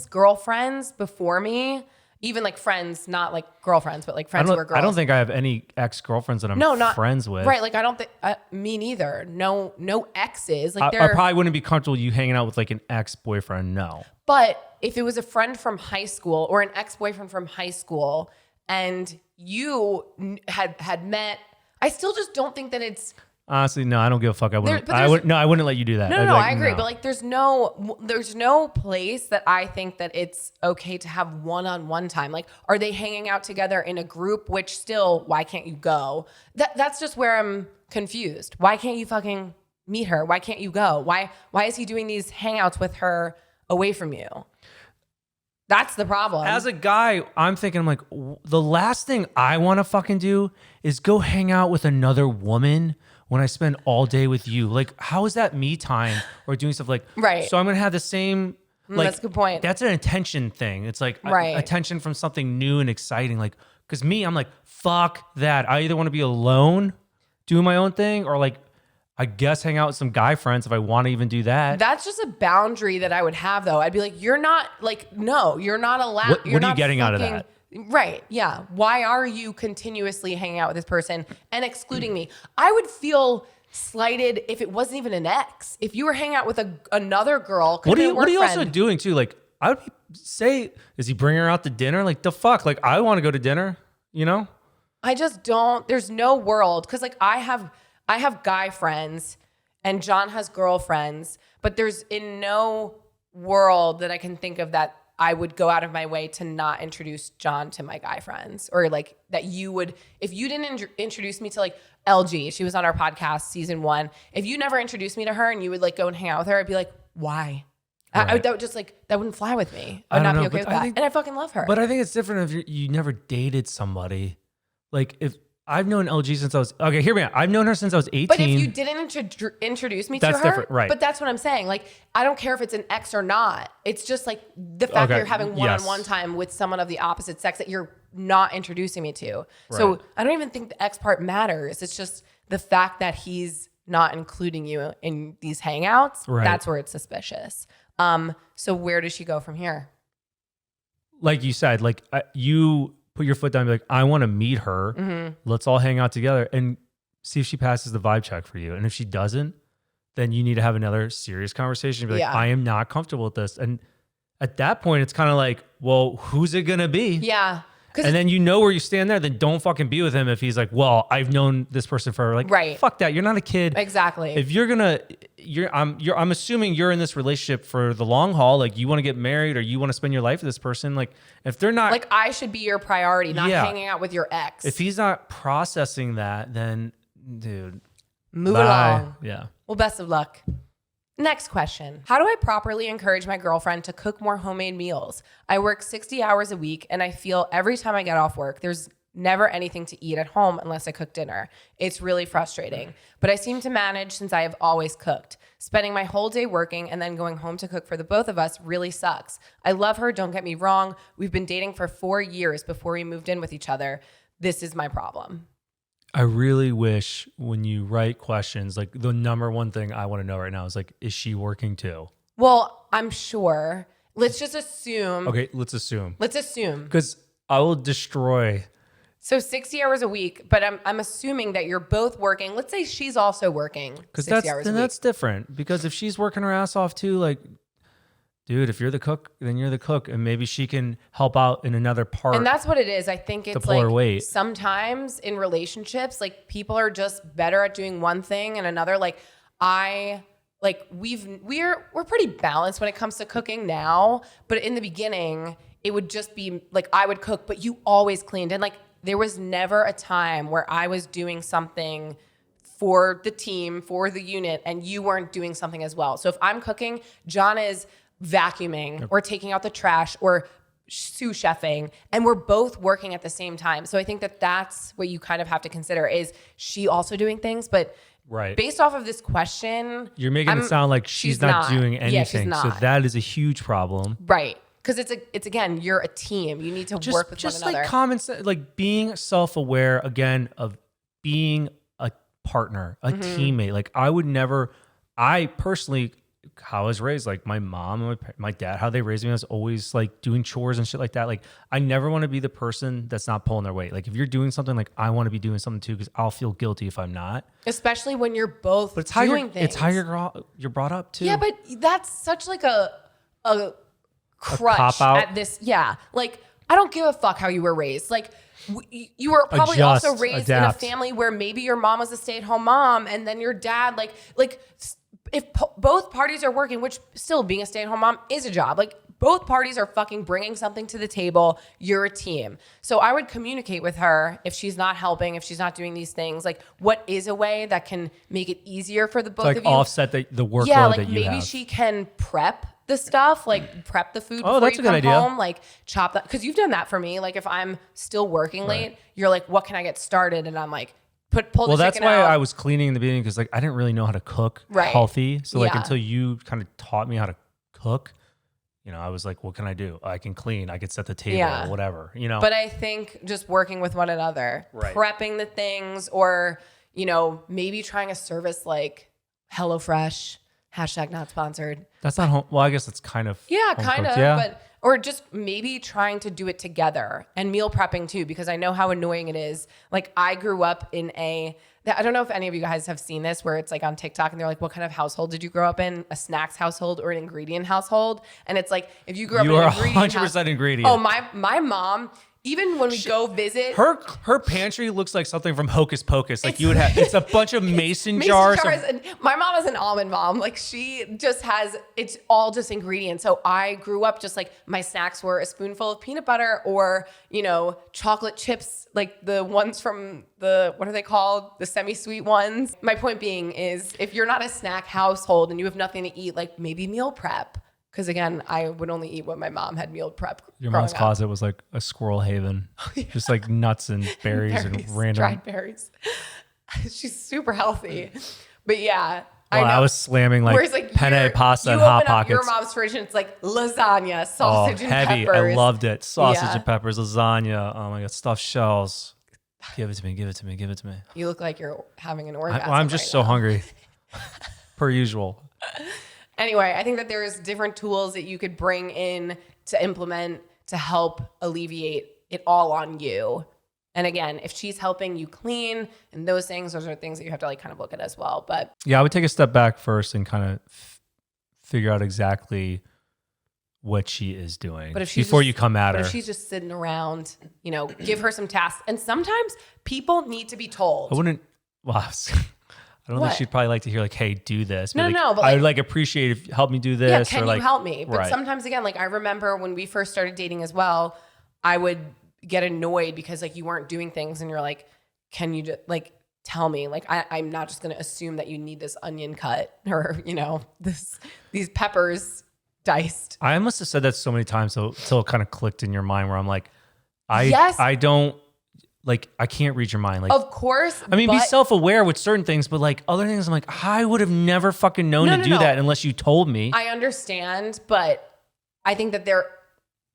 girlfriends before me. Even like friends, not like girlfriends, but like friends who were girls. I don't think I have any ex-girlfriends that I'm not friends with. Right. Like I don't think, me neither. No exes. Like I probably wouldn't be comfortable you hanging out with like an ex-boyfriend. No. But if it was a friend from high school or an ex-boyfriend from high school and you had met, I still just don't think that it's. Honestly, no, I don't give a fuck. I wouldn't let you do that. No, I agree. No. But like, there's no place that I think that it's okay to have one-on-one time. Like, are they hanging out together in a group? Which still, why can't you go? That's just where I'm confused. Why can't you fucking meet her? Why can't you go? Why is he doing these hangouts with her away from you? That's the problem. As a guy, I'm thinking, I'm like, the last thing I want to fucking do is go hang out with another woman when I spend all day with you. Like, how is that me time or doing stuff like, right. So I'm going to have the same, like, that's a good point. That's an attention thing. It's like right. Attention from something new and exciting. Like, cause me, I'm like, fuck that. I either want to be alone doing my own thing or like, I guess hang out with some guy friends if I want to even do that. That's just a boundary that I would have though. I'd be like, you're not like, no, you're not allowed. What are you getting out of that? Right. Yeah. Why are you continuously hanging out with this person and excluding me? I would feel slighted if it wasn't even an ex. If you were hanging out with another girl, What are you also doing too? Like, I would say, is he bringing her out to dinner? Like, the fuck? Like, I want to go to dinner, you know? I just don't. There's no world, because like I have guy friends and John has girlfriends, but there's in no world that I can think of that I would go out of my way to not introduce John to my guy friends, or like that you would, if you didn't introduce me to like LG, she was on our podcast season 1. If you never introduced me to her and you would like go and hang out with her, I'd be like, why? Right. That would just like, that wouldn't fly with me. I would not be okay with that. And I fucking love her. But I think it's different if you never dated somebody. Like, if I've known LG since I was, okay, hear me out. I've known her since I was 18. But if you didn't introduce me to her, that's different, right? But that's what I'm saying. Like, I don't care if it's an ex or not. It's just like the fact that you're having one-on-one time with someone of the opposite sex that you're not introducing me to. Right. So I don't even think the ex part matters. It's just the fact that he's not including you in these hangouts. Right. That's where it's suspicious. So where does she go from here? Like you said, like you put your foot down and be like, I want to meet her. Mm-hmm. Let's all hang out together and see if she passes the vibe check for you. And if she doesn't, then you need to have another serious conversation. Be like, I am not comfortable with this. And at that point, it's kind of like, well, who's it going to be? Yeah. And then you know where you stand there, then don't fucking be with him if he's like, well, I've known this person for like, right. Fuck that. You're not a kid. Exactly. If I'm assuming you're in this relationship for the long haul. Like, you want to get married or you want to spend your life with this person. Like, if they're not, like, I should be your priority, not hanging out with your ex. If he's not processing that, then dude, move along. Yeah. Well, best of luck. Next question. How do I properly encourage my girlfriend to cook more homemade meals? I work 60 hours a week and I feel every time I get off work, there's never anything to eat at home unless I cook dinner. It's really frustrating, but I seem to manage since I have always cooked. Spending my whole day working and then going home to cook for the both of us really sucks. I love her, don't get me wrong. We've been dating for 4 years before we moved in with each other. This is my problem. I really wish when you write questions, like the number one thing I want to know right now is like, is she working too? Well, I'm sure. Let's just assume. Okay, let's assume. Because I will destroy. So 60 hours a week, but I'm assuming that you're both working. Let's say she's also working 60 hours a week. That's different. Because if she's working her ass off too, like, dude, if you're the cook, then you're the cook. And maybe she can help out in another part. And that's what it is. I think it's like sometimes in relationships, like people are just better at doing one thing and another. Like we're pretty balanced when it comes to cooking now. But in the beginning, it would just be like I would cook, but you always cleaned. And like there was never a time where I was doing something for the team, for the unit, and you weren't doing something as well. So if I'm cooking, John is vacuuming or taking out the trash or sous chefing, and we're both working at the same time. So I think that that's what you kind of have to consider. Is she also doing things? But based off of this question, you're making it sound like she's not doing anything. Yeah, she's not. So that is a huge problem. Right. Because it's again, you're a team. You need to work with one another. Just like common sense, like being self-aware again of being a partner, a teammate. Like I personally, how I was raised, like my mom and my dad, how they raised me, I was always like doing chores and shit like that. Like I never want to be the person that's not pulling their weight. Like if you're doing something, like I want to be doing something too, because I'll feel guilty if I'm not. Especially when you're both doing things. It's how you're brought up too. Yeah, but that's such like a crutch at this. Yeah, like I don't give a fuck how you were raised. Like you were probably also raised in a family where maybe your mom was a stay-at-home mom, and then your dad like if both parties are working, which still being a stay-at-home mom is a job, like both parties are fucking bringing something to the table. You're a team. So I would communicate with her if she's not helping, if she's not doing these things, like what is a way that can make it easier for the both of you? Offset the workload that you have. Maybe she can prep the stuff, like prep the food before you come home, like chop that. Because you've done that for me. Like if I'm still working late, you're like, what can I get started? And I'm like, pull the chicken out. Well, that's why I was cleaning in the beginning, because like I didn't really know how to cook healthy. So like until you kind of taught me how to cook, you know, I was like, what can I do? I can clean, I could set the table or whatever, you know. But I think just working with one another, prepping the things, or, you know, maybe trying a service like HelloFresh, #not sponsored. That's not home. Well, I guess it's kind of but or just maybe trying to do it together, and meal prepping too, because I know how annoying it is. Like I grew up in a I don't know if any of you guys have seen this where it's like on TikTok and they're like, what kind of household did you grow up in? A snacks household or an ingredient household? And it's like, if you grew up in an ingredient 100% ingredient. Oh, my mom, even when we go visit. Her pantry looks like something from Hocus Pocus. Like you would have, it's a bunch of mason jars. And my mom is an almond mom. Like she just has, it's all just ingredients. So I grew up just like my snacks were a spoonful of peanut butter or, you know, chocolate chips, like the ones from what are they called? The semi-sweet ones. My point being is if you're not a snack household and you have nothing to eat, like maybe meal prep. Because again, I would only eat what my mom had meal prep. Your mom's closet was like a squirrel haven, just like nuts and berries and random dried berries. She's super healthy, but yeah. Well, I was slamming like, penne pasta and Hot Pockets. Your mom's fridge and it's like lasagna, sausage and heavy. peppers. I loved it. Sausage and peppers, lasagna. Oh my god, stuffed shells. Give it to me. Give it to me. Give it to me. You look like you're having an orgasm. I'm just so hungry, per usual. Anyway, I think that there's different tools that you could bring in to implement to help alleviate it all on you. And again, if she's helping you clean and those are things that you have to like kind of look at as well. But yeah, I would take a step back first and kind of figure out exactly what she is doing before you come at her. But if she's just sitting around, you know, give her some tasks. And sometimes people need to be told. I wouldn't, well, I don't think she'd probably like to hear like, hey, do this. But but I would like appreciate if you help me do this. Yeah, can or you help me? But sometimes again, like I remember when we first started dating as well, I would get annoyed because like you weren't doing things and you're like, can you just like tell me? Like I'm not just gonna assume that you need this onion cut or, you know, these peppers diced. I must have said that so many times until it kind of clicked in your mind where I'm like, I don't. Like, I can't read your mind. Like, of course. I mean, be self-aware with certain things, but like other things, I'm like, I would have never fucking known to do that unless you told me. I understand, but I think that there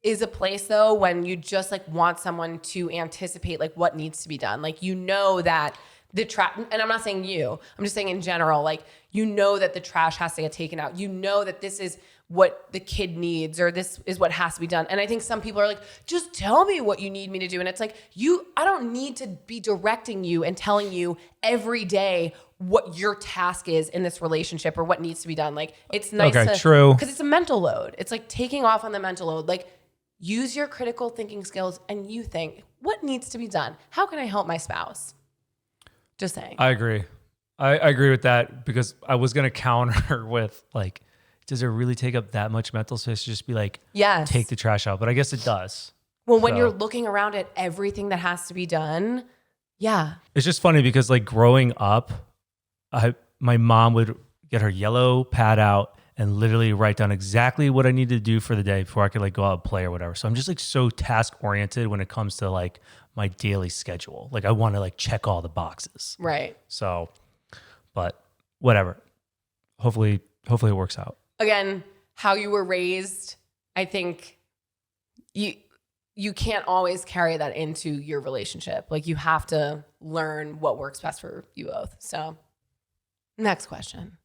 is a place though when you just like want someone to anticipate like what needs to be done. Like, you know that the trash, and I'm not saying you, I'm just saying in general, like, you know that the trash has to get taken out. You know that this is what the kid needs or this is what has to be done. And I think some people are like, just tell me what you need me to do. And it's like, I don't need to be directing you and telling you every day what your task is in this relationship or what needs to be done. Like, it's nice true. Because it's a mental load. It's like taking off on the mental load. Like, use your critical thinking skills and you think, what needs to be done? How can I help my spouse? Just saying. I agree. I agree with that because I was going to counter with like, does it really take up that much mental space to just be like, yes, take the trash out? But I guess it does. Well, when you're looking around at everything that has to be done, yeah. It's just funny because like growing up, my mom would get her yellow pad out and literally write down exactly what I needed to do for the day before I could like go out and play or whatever. So I'm just like so task oriented when it comes to like my daily schedule. Like I want to like check all the boxes. Right. So, but whatever. Hopefully it works out. Again, how you were raised, I think you can't always carry that into your relationship. Like you have to learn what works best for you both. So next question.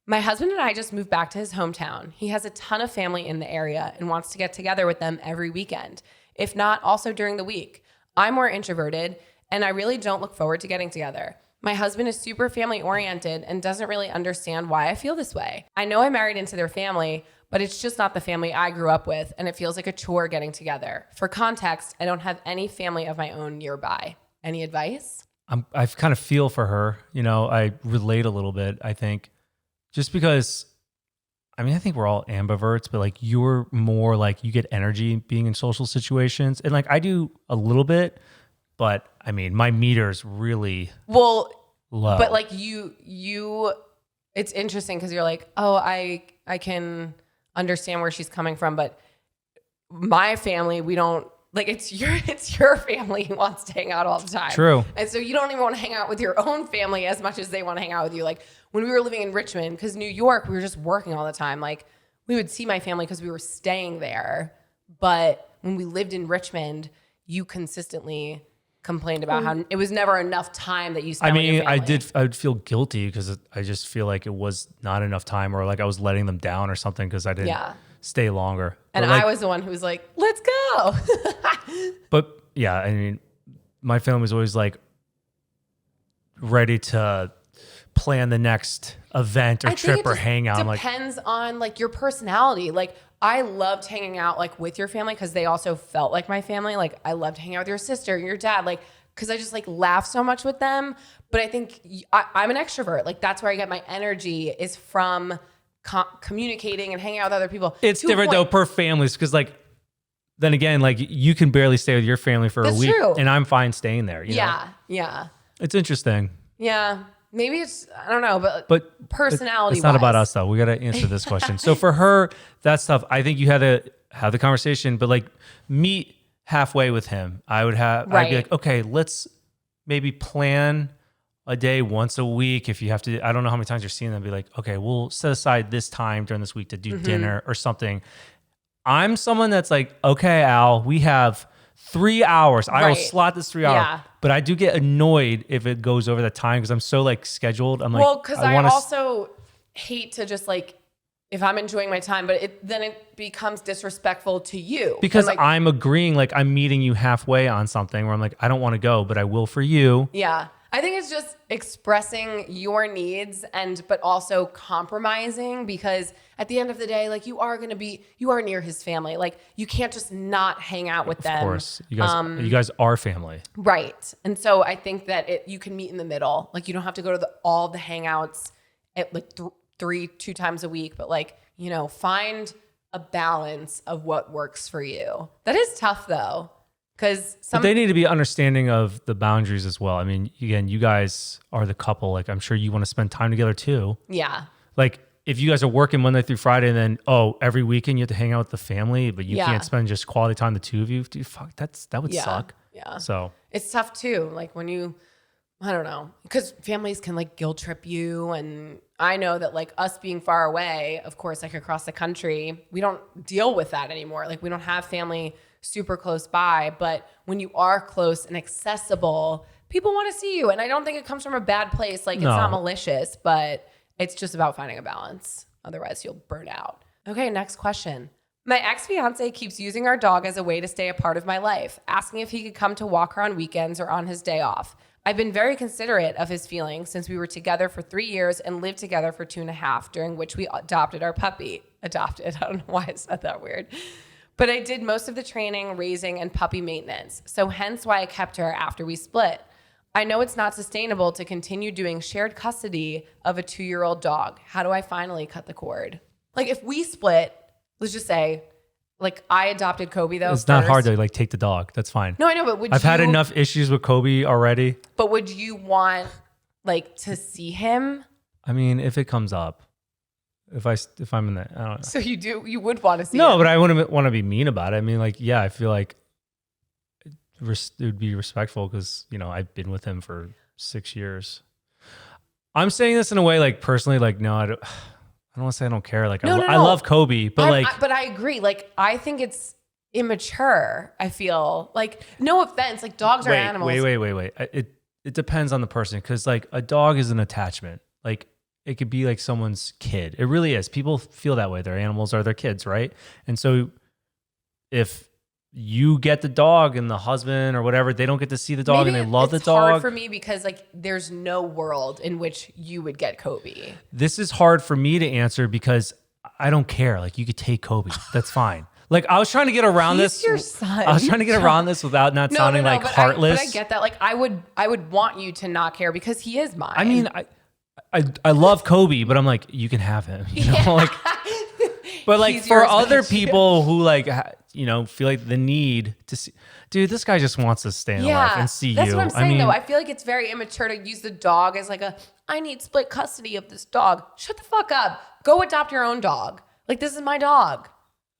My husband and I just moved back to his hometown. He has a ton of family in the area and wants to get together with them every weekend, if not also during the week. I'm more introverted and I really don't look forward to getting together. My husband is super family oriented and doesn't really understand why I feel this way. I know I married into their family, but it's just not the family I grew up with, and it feels like a chore getting together. For context, I don't have any family of my own nearby. Any advice? I kind of feel for her. You know, I relate a little bit, I think, just because, I mean, I think we're all ambiverts, but like you're more like you get energy being in social situations. And like I do a little bit, but I mean, my meter's really low. But like you, it's interesting because you're like, oh, I can understand where she's coming from, but my family, we don't like it's your family who wants to hang out all the time. True. And so you don't even want to hang out with your own family as much as they want to hang out with you. Like when we were living in Richmond, because New York, we were just working all the time. Like we would see my family because we were staying there. But when we lived in Richmond, you consistently complained about how it was never enough time that you spent with your family. I would feel guilty because I just feel like it was not enough time or like I was letting them down or something because I didn't stay longer. And like, I was the one who was like, let's go. But yeah, I mean, my family was always like, ready to plan the next event or trip or hangout. Depends on like your personality. Like I loved hanging out like with your family because they also felt like my family. Like I loved hanging out with your sister, your dad, like because I just like laugh so much with them. But I think I'm an extrovert. Like that's where I get my energy is from communicating and hanging out with other people. It's different though per families because like then again, like you can barely stay with your family for a week, and I'm fine staying there. You know? Yeah. It's interesting. Yeah. Maybe it's, I don't know, but personality. It's not about us though. We got to answer this question. So for her, that's tough. I think you had to have the conversation, but like meet halfway with him. I'd be like, okay, let's maybe plan a day once a week. If you have to, I don't know how many times you're seeing them, be like, okay, we'll set aside this time during this week to do dinner or something. I'm someone that's like, okay, Al, we have 3 hours. I will slot this 3 hours. Yeah. But I do get annoyed if it goes over the time because I'm so like scheduled. I'm like, well, because I also hate to just like, if I'm enjoying my time, but then it becomes disrespectful to you. Because like, I'm agreeing, like I'm meeting you halfway on something where I'm like, I don't want to go, but I will for you. Yeah. I think it's just expressing your needs but also compromising because at the end of the day, like you are near his family. Like you can't just not hang out with them. Of course. You guys are family. Right. And so I think that you can meet in the middle. Like you don't have to go to all the hangouts at like 2 times a week, but like, you know, find a balance of what works for you. That is tough though. But they need to be understanding of the boundaries as well. I mean, again, you guys are the couple. Like, I'm sure you want to spend time together too. Yeah. Like, if you guys are working Monday through Friday, and then every weekend you have to hang out with the family, but you can't spend just quality time the two of you. Dude, fuck, that would suck. Yeah. So it's tough too. Like when I don't know, because families can like guilt trip you, and I know that like us being far away, of course, like across the country, we don't deal with that anymore. Like we don't have family super close by, but when you are close and accessible, people want to see you. And I don't think it comes from a bad place. Like it's not malicious, but it's just about finding a balance. Otherwise you'll burn out. Okay, next question. My ex-fiance keeps using our dog as a way to stay a part of my life, asking if he could come to walk her on weekends or on his day off. I've been very considerate of his feelings since we were together for 3 years and lived together for 2.5, during which we adopted our puppy. Adopted, I don't know why I said that weird. But I did most of the training, raising, and puppy maintenance, so hence why I kept her after we split. I know it's not sustainable to continue doing shared custody of a 2-year-old dog. How do I finally cut the cord? Like if we split, let's just say, like I adopted Kobe though. It's not hard to like take the dog. That's fine. No, I know, but I've had enough issues with Kobe already. But would you want like to see him? I mean, if it comes up. If I'm in that, I don't know. So you would want to see No, him. but I wouldn't want to be mean about it. I mean, like, yeah, I feel like it would be respectful because, you know, I've been with him for 6 years. I'm saying this in a way, like, personally, like, no, I don't want to say I don't care. Like, I love Kobe, but but I agree. Like, I think it's immature. I feel like, no offense, like dogs are animals. Wait. It depends on the person because, like, a dog is an attachment. Like, it could be like someone's kid. It really is. People feel that way. Their animals are their kids, right? And so if you get the dog and the husband or whatever, they don't get to see the dog and they love the dog. It's hard for me because like there's no world in which you would get Kobe. This is hard for me to answer because I don't care. Like you could take Kobe. That's fine. Like I was trying to get around this. Your son. I was trying to get around this without sounding like heartless. But I get that. Like I would want you to not care because he is mine. I mean, I love Kobe, but I'm like, you can have him, you know, like, but like for other people who like, you know, feel like the need to see, dude, this guy just wants to stay in life and see you. That's what I'm saying though. I feel like it's very immature to use the dog as like I need split custody of this dog. Shut the fuck up. Go adopt your own dog. Like this is my dog.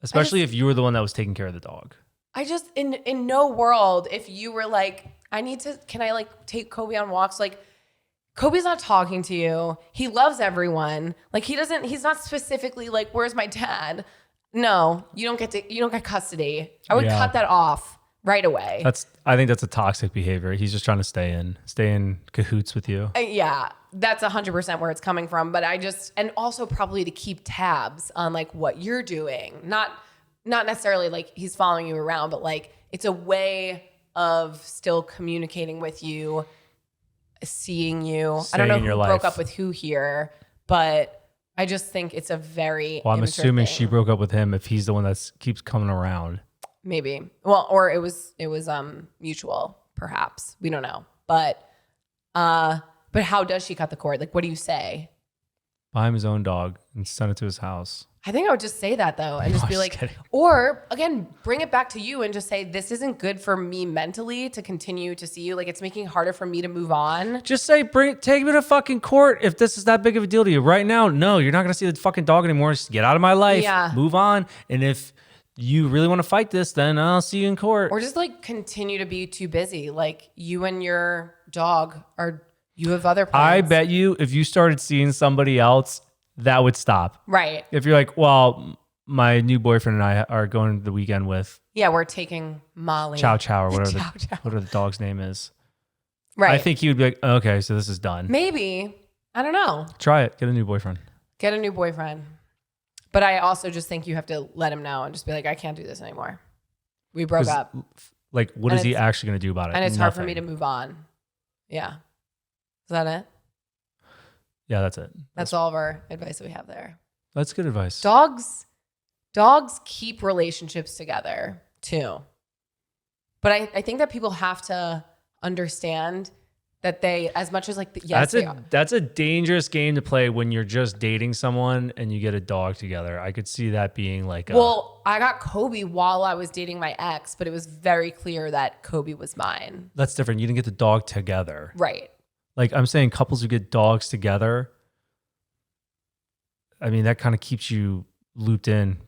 Especially if you were the one that was taking care of the dog. I just, in no world, if you were like, can I like take Kobe on walks? Like, Kobe's not talking to you. He loves everyone. Like he's not specifically like, where's my dad? No, you don't get custody. I would cut that off right away. I think that's a toxic behavior. He's just trying to stay in cahoots with you. Yeah, that's 100% where it's coming from. But and also probably to keep tabs on like what you're doing. Not necessarily like he's following you around, but like it's a way of still communicating with you seeing you. Staying I don't know in your who broke life. up with who here, but I just think it's a very Well, I'm immature assuming thing. she broke up with him if he's the one that keeps coming around. Maybe. Well, or it was mutual, perhaps. We don't know. But how does she cut the cord? Like, what do you say? Buy him his own dog and send it to his house. I think I would just say that though, and just I'm be just like, kidding. or again, bring it back to you and just say, this isn't good for me mentally to continue to see you. Like, it's making it harder for me to move on. Just say, take me to fucking court if this is that big of a deal to you. Right now, no, you're not going to see the fucking dog anymore. Just get out of my life. Yeah. Move on. And if you really want to fight this, then I'll see you in court. Or just like continue to be too busy. Like, you and your dog you have other plans. I bet you if you started seeing somebody else, that would stop. Right. If you're like, well, my new boyfriend and I are going the weekend with Yeah, we're taking Molly. Chow Chow or whatever, Chow Chow. whatever the dog's name is. Right. I think he would be like, okay, so this is done. Maybe. I don't know. Try it. Get a new boyfriend. Get a new boyfriend. But I also just think you have to let him know and just be like, I can't do this anymore. We broke 'Cause, up. Like, what And is he it's- actually going to do about it? And it's hard for me to Nothing. move on. Yeah. Is that it? Yeah, that's it. That's all of our advice that we have there. That's good advice. Dogs keep relationships together too. But I think that people have to understand that they, as much as like, yes, they are. That's a dangerous game to play when you're just dating someone and you get a dog together. I could see that being like Well, I got Kobe while I was dating my ex, but it was very clear that Kobe was mine. that's different. You didn't get the dog together. Right. Like, I'm saying couples who get dogs together, I mean, that kind of keeps you looped in,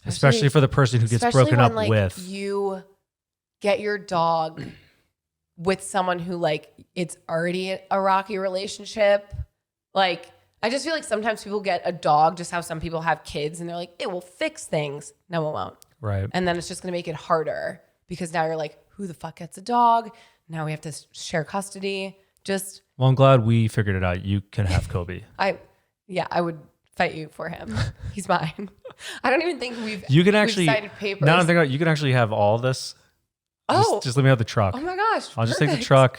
especially for the person who gets especially broken when, up like, with. you get your dog with someone who, like, it's already a rocky relationship. Like, I just feel like sometimes people get a dog, just how some people have kids, and they're like, it will fix things. No, it won't. Right. And then it's just going to make it harder because now you're like, who the fuck gets a dog? Now we have to share custody. Just, Well, I'm glad we figured it out. You can have Kobe. I would fight you for him. He's mine. I don't even think You can actually, we've signed papers. now I'm thinking about it, you can actually have all this. Oh. Just let me have the truck. Oh my gosh. I'll just take the perfect. truck.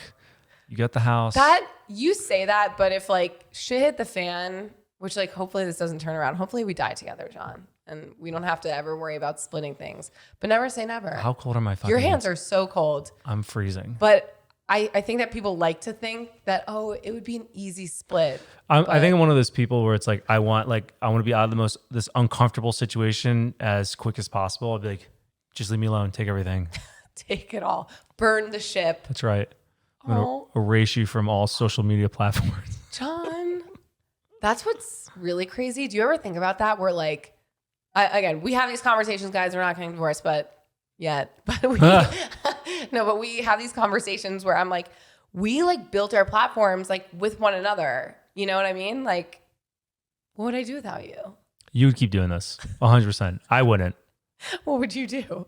You got the house. That, you say that, but if like shit hit the fan, which like hopefully this doesn't turn around. Hopefully we die together, John. And we don't have to ever worry about splitting things. But never say never. How cold are my fucking Your hands are so cold. I'm freezing. But I think that people like to think that, oh, it would be an easy split. I think I'm one of those people where it's like I want to be out of this uncomfortable situation as quick as possible. I'd be like, just leave me alone. Take everything. Take it all. Burn the ship. That's right. I'm going to erase you from all social media platforms. John, that's what's really crazy. Do you ever think about that? Where like, again, we have these conversations, guys. We're not getting divorced, but yet. But we, no, but we have these conversations where I'm like, we like built our platforms like with one another. You know what I mean? Like, what would I do without you? You would keep doing this 100%. I wouldn't. What would you do?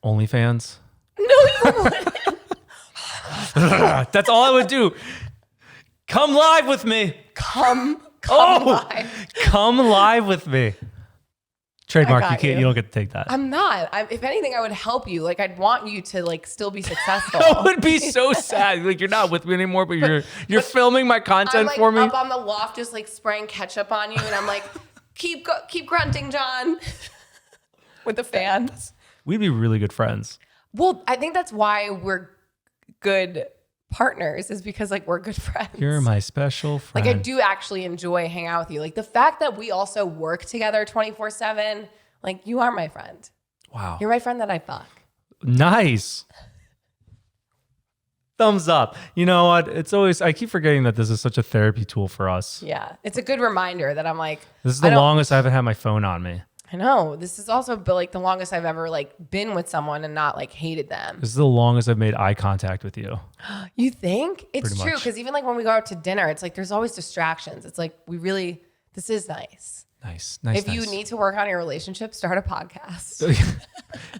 OnlyFans. No, you wouldn't. That's all I would do. Come live with me. Come Oh, live. come live with me. Trademark. I You got can't. you. You don't get to take that. I'm not. If anything, I would help you. Like, I'd want you to like still be successful. That would be so sad. Like, you're not with me anymore, but you're filming my I'm content like for me. up on the loft, just like spraying ketchup on you, and I'm like, keep grunting, John, with the fans. We'd be really good friends. Well, I think that's why we're good partners, is because like we're good friends. You're my special friend. Like, I do actually enjoy hanging out with you. Like, the fact that we also work together 24/7. Like, you are my friend. Wow. You're my friend that I fuck. Nice. Thumbs up. You know what? It's always, I keep forgetting that this is such a therapy tool for us. Yeah, it's a good reminder that I'm like, This is the longest I haven't had my phone on me. I know. This is also like the longest I've ever like been with someone and not like hated them. This is the longest I've made eye contact with you. You think? It's Pretty true, much. because even like when we go out to dinner, it's like there's always distractions. It's like this is nice. Nice. If you need to work on your relationship, start a podcast.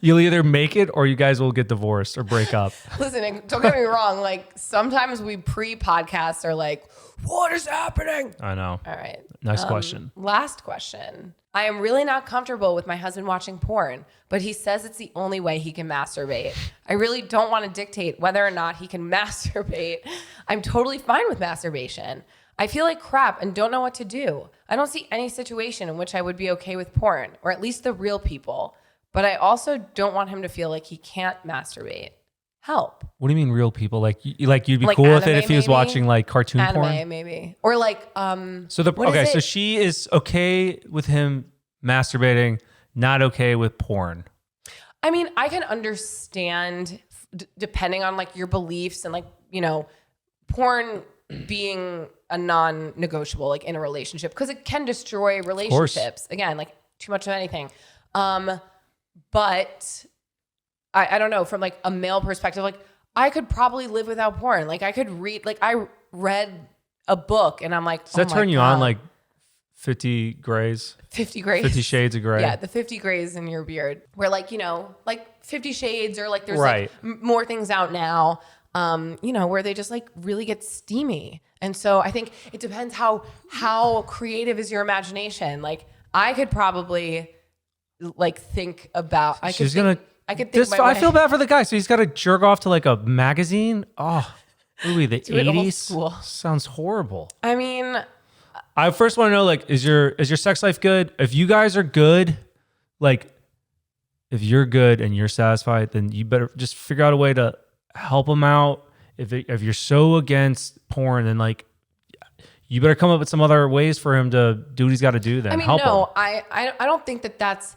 You'll either make it or you guys will get divorced or break up. Listen, don't get me wrong. Like sometimes we pre-podcast are like, what is happening? I know. All right. Next question. Last question. I am really not comfortable with my husband watching porn, but he says it's the only way he can masturbate. I really don't want to dictate whether or not he can masturbate. I'm totally fine with masturbation. I feel like crap and don't know what to do. I don't see any situation in which I would be okay with porn, or at least the real people. But I also don't want him to feel like he can't masturbate. Help. What do you mean real people? Like you'd be Like cool with it anime, if he was maybe? watching like cartoon Anime, porn? maybe. Or like, So she is okay with him masturbating, not okay with porn. I mean, I can understand depending on like your beliefs and like, you know, porn being a non-negotiable like in a relationship because it can destroy relationships. Again, like too much of anything. But I don't know, from like a male perspective, like I could probably live without porn. Like I could read, like I read a book and I'm like, Does that turn you on like 50 grays? 50 grays. 50 Shades of Grey. Yeah, the 50 grays in your beard. Where like, you know, like 50 Shades or like there's Right. like more things out now, you know, where they just like really get steamy. And so I think it depends how creative is your imagination. Like I could probably like think about, I could think Just, my I way. feel bad for the guy. So he's got to jerk off to like a magazine. Oh, ooh, the Do it old 80s. school. Sounds horrible. I mean, I first want to know, like, is your sex life good? If you guys are good, like, if you're good and you're satisfied, then you better just figure out a way to help him out. If you're so against porn, then like, you better come up with some other ways for him to do what he's got to do. Then I mean, help no, him. I don't think that that's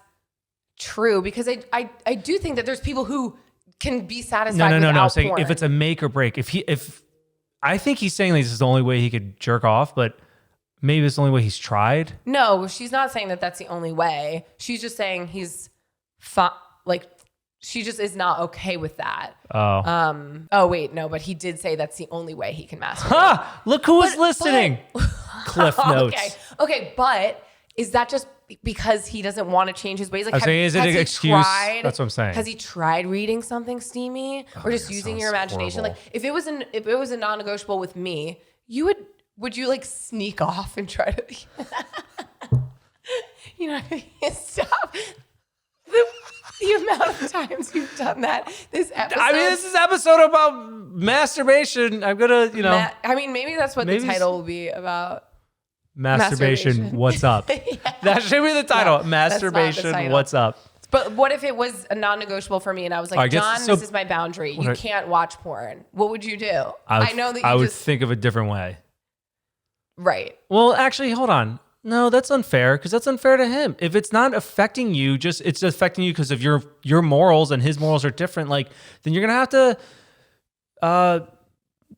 true because I do think that there's people who can be satisfied No. without Saying porn. if it's a make or break. If I think he's saying this is the only way he could jerk off, but maybe it's the only way he's tried. No, she's not saying that that's the only way. She's just saying he's like she just is not okay with that. Oh. Oh wait, no, but he did say that's the only way he can masturbate. Ha! Look who was listening. Cliff notes. Okay, but is that just because he doesn't want to change his ways? Like, I'm saying, is it has an he excuse? tried- That's what I'm saying. Has he tried reading something steamy or just that using your sounds imagination? horrible. Like, if it was a non-negotiable with me, would you like sneak off and try to, you know, what I mean? Stop. The amount of times you've done that this episode. I mean, this is an episode about masturbation. I'm gonna, you know, I mean, maybe that's what the title will be about. masturbation. What's up? Yeah. That should be the title. No, that's not the masturbation. title. What's up? But what if it was a non-negotiable for me and I was like, I guess- John, so- this is my boundary. You can't watch porn. What would you do? I know that you I would just think of a different way. right. Well, actually, hold on. No, that's unfair because that's unfair to him. If it's not affecting you, it's affecting you because of your morals and his morals are different. Like, then you're gonna have to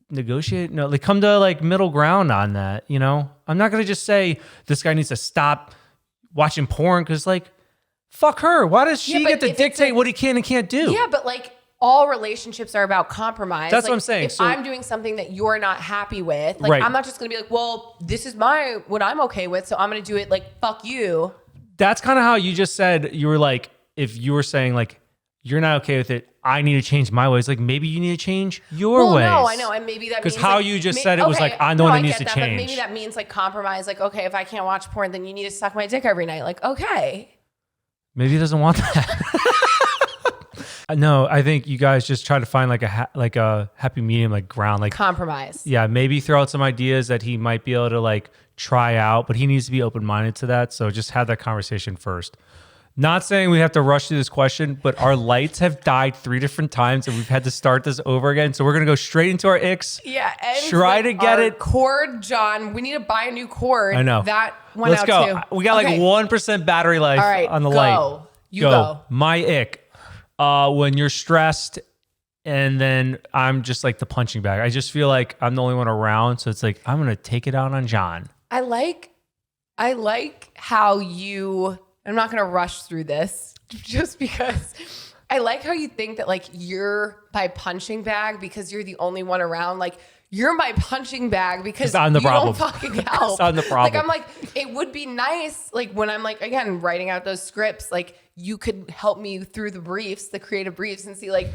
negotiate. No, like come to like middle ground on that. You know, I'm not gonna just say this guy needs to stop watching porn because like, fuck her. Why does she but get to if it's dictate what he can and can't do? Yeah, but like all relationships are about compromise. That's like, what I'm saying. If So- I'm doing something that you're not happy with, like Right. I'm not just gonna be like, well, this is what I'm okay with, so I'm gonna do it. Like fuck you. That's kind of how you just said. You were like, if you were saying like, you're not okay with it, I need to change my ways. Like maybe you need to change your ways. No, I know, and maybe that 'Cause means how like, you just said it was like, I'm the one that needs to But change. maybe that means like compromise. Like okay, if I can't watch porn, then you need to suck my dick every night. Like okay. Maybe he doesn't want that. No, I think you guys just try to find like a happy medium, like ground, like Compromise. yeah, maybe throw out some ideas that he might be able to like try out, but he needs to be open-minded to that. So just have that conversation first. Not saying we have to rush through this question, but our lights have died 3 different times and we've had to start this over again. So we're going to go straight into our icks. Yeah. And Try to get it. Cord, John. We need to buy a new cord. I know. That went Let's out go. too. We got like Okay. 1% battery life All right, on the go. light. You go. My ick. When you're stressed and then I'm just like the punching bag. I just feel like I'm the only one around. So it's like, I'm going to take it out on John. I like how I'm not going to rush through this just because I like how you think that like you're my punching bag because you're the only one around. Like you're my punching bag because I'm the you problem. don't fucking help. I'm the problem. Like I'm like, it would be nice, like when I'm like, again, writing out those scripts, like you could help me through the briefs, the creative briefs, and see like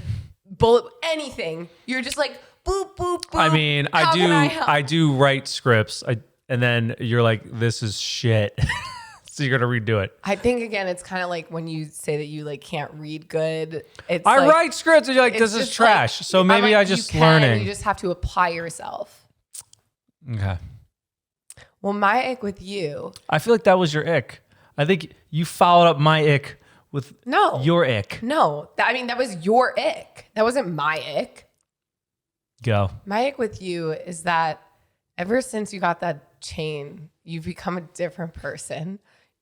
anything. You're just like boop, boop, boop. I mean, I do write scripts. And then you're like, this is shit. So you're going to redo it. I think, again, it's kind of like when you say that you like can't read good. It's I like, write scripts and you're like, this is trash. Like, so maybe I just learning. You just have to apply yourself. Okay. Well, my ick with you. I feel like that was your ick. I think you followed up my ick with your ick. No. I mean, that was your ick. That wasn't my ick. Go. My ick with you is that ever since you got that chain, you've become a different person.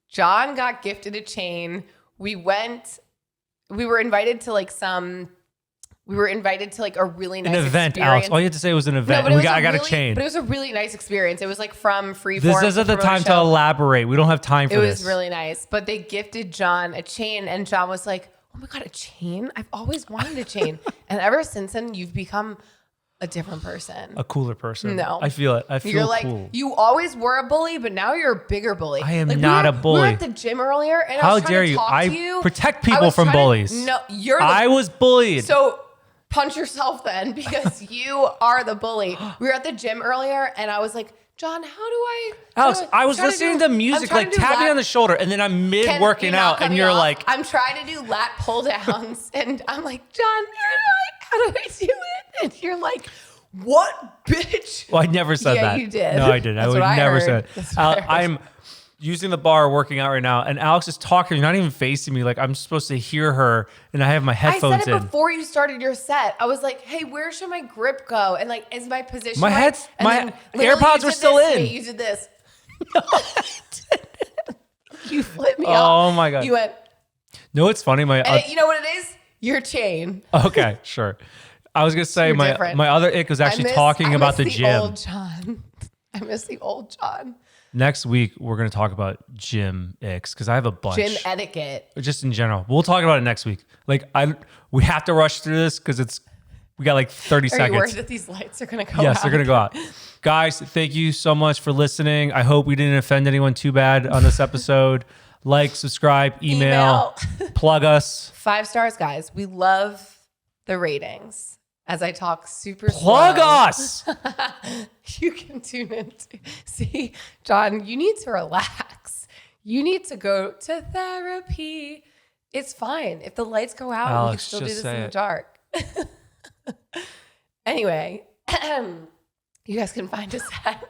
Jon got gifted a chain. We were invited to like a really nice an event, experience. Alex. All you had to say was an event. No, I got a chain. But it was a really nice experience. It was like from Freeform. This isn't the time to elaborate. We don't have time for this. It was really nice. But they gifted Jon a chain, and Jon was like, oh my God, a chain? I've always wanted a chain. And ever since then, you've become a different person. A cooler person. No. I feel it. I feel You're like, cool. you always were a bully, but now you're a bigger bully. I am like, not a bully. We were at the gym earlier, and I How was trying dare to you? talk to you. I protect people from bullies. No, I was bullied. So punch yourself then, because you are the bully. We were at the gym earlier, and I was like, Jon, how do I... Alex, I was listening to music, like tap me on the shoulder, and then I'm mid working out, and you're like... I'm trying to do lat pull downs, and I'm like, Jon, how do I do it? And you're like... What, bitch? Well, I never said that. Yeah, you did. No, I didn't. I would never say it. I'm using the bar, working out right now, and Alex is talking. You're not even facing me. Like I'm supposed to hear her, and I have my headphones in. I said it before you started your set. I was like, "Hey, where should my grip go?" And like, is my position? My right? my AirPods were still in. You did this. No, you flipped me off. Oh my God! You went. No, it's funny. You know what it is? Your chain. Okay, sure. I was gonna say my other ick was actually talking about the gym. Old Jon. I miss the old Jon. Next week we're gonna talk about gym icks because I have a bunch. Gym etiquette. Just in general. We'll talk about it next week. Like we have to rush through this because we got like 30 seconds. Are you worried that these lights are gonna go out? Yes, they're gonna go out. Guys, thank you so much for listening. I hope we didn't offend anyone too bad on this episode. Like, subscribe, email. Plug us. 5 stars, guys. We love the ratings. As I talk super Plug slow. us. You can tune in. See, Jon, you need to relax. You need to go to therapy. It's fine. If the lights go out, Alex, we can still do this in the it. dark. Anyway, you guys can find us at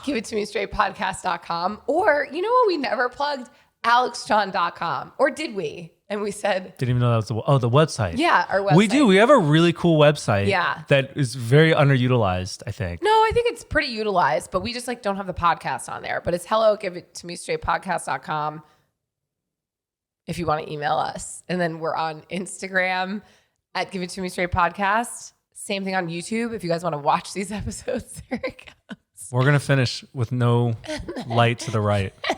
giveittomestraightpodcast.com. Or, you know what we never plugged? alexjon.com. Or did we? And we said... Didn't even know that was the website. Yeah, our website. We do. We have a really cool website. Yeah. That is very underutilized, I think. No, I think it's pretty utilized, but we just like don't have the podcast on there. But it's hello@giveittomestraightpodcast.com if you want to email us. And then we're on Instagram at Give It To Me Straight Podcast. Same thing on YouTube. If you guys want to watch these episodes, there it goes. We're going to finish with no light to the right. I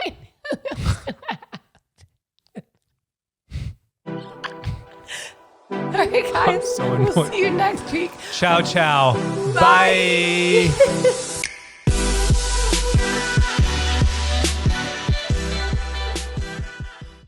knew it was gonna happen. All right, guys. I'm so annoyed. We'll see you next week. Ciao, ciao. Bye.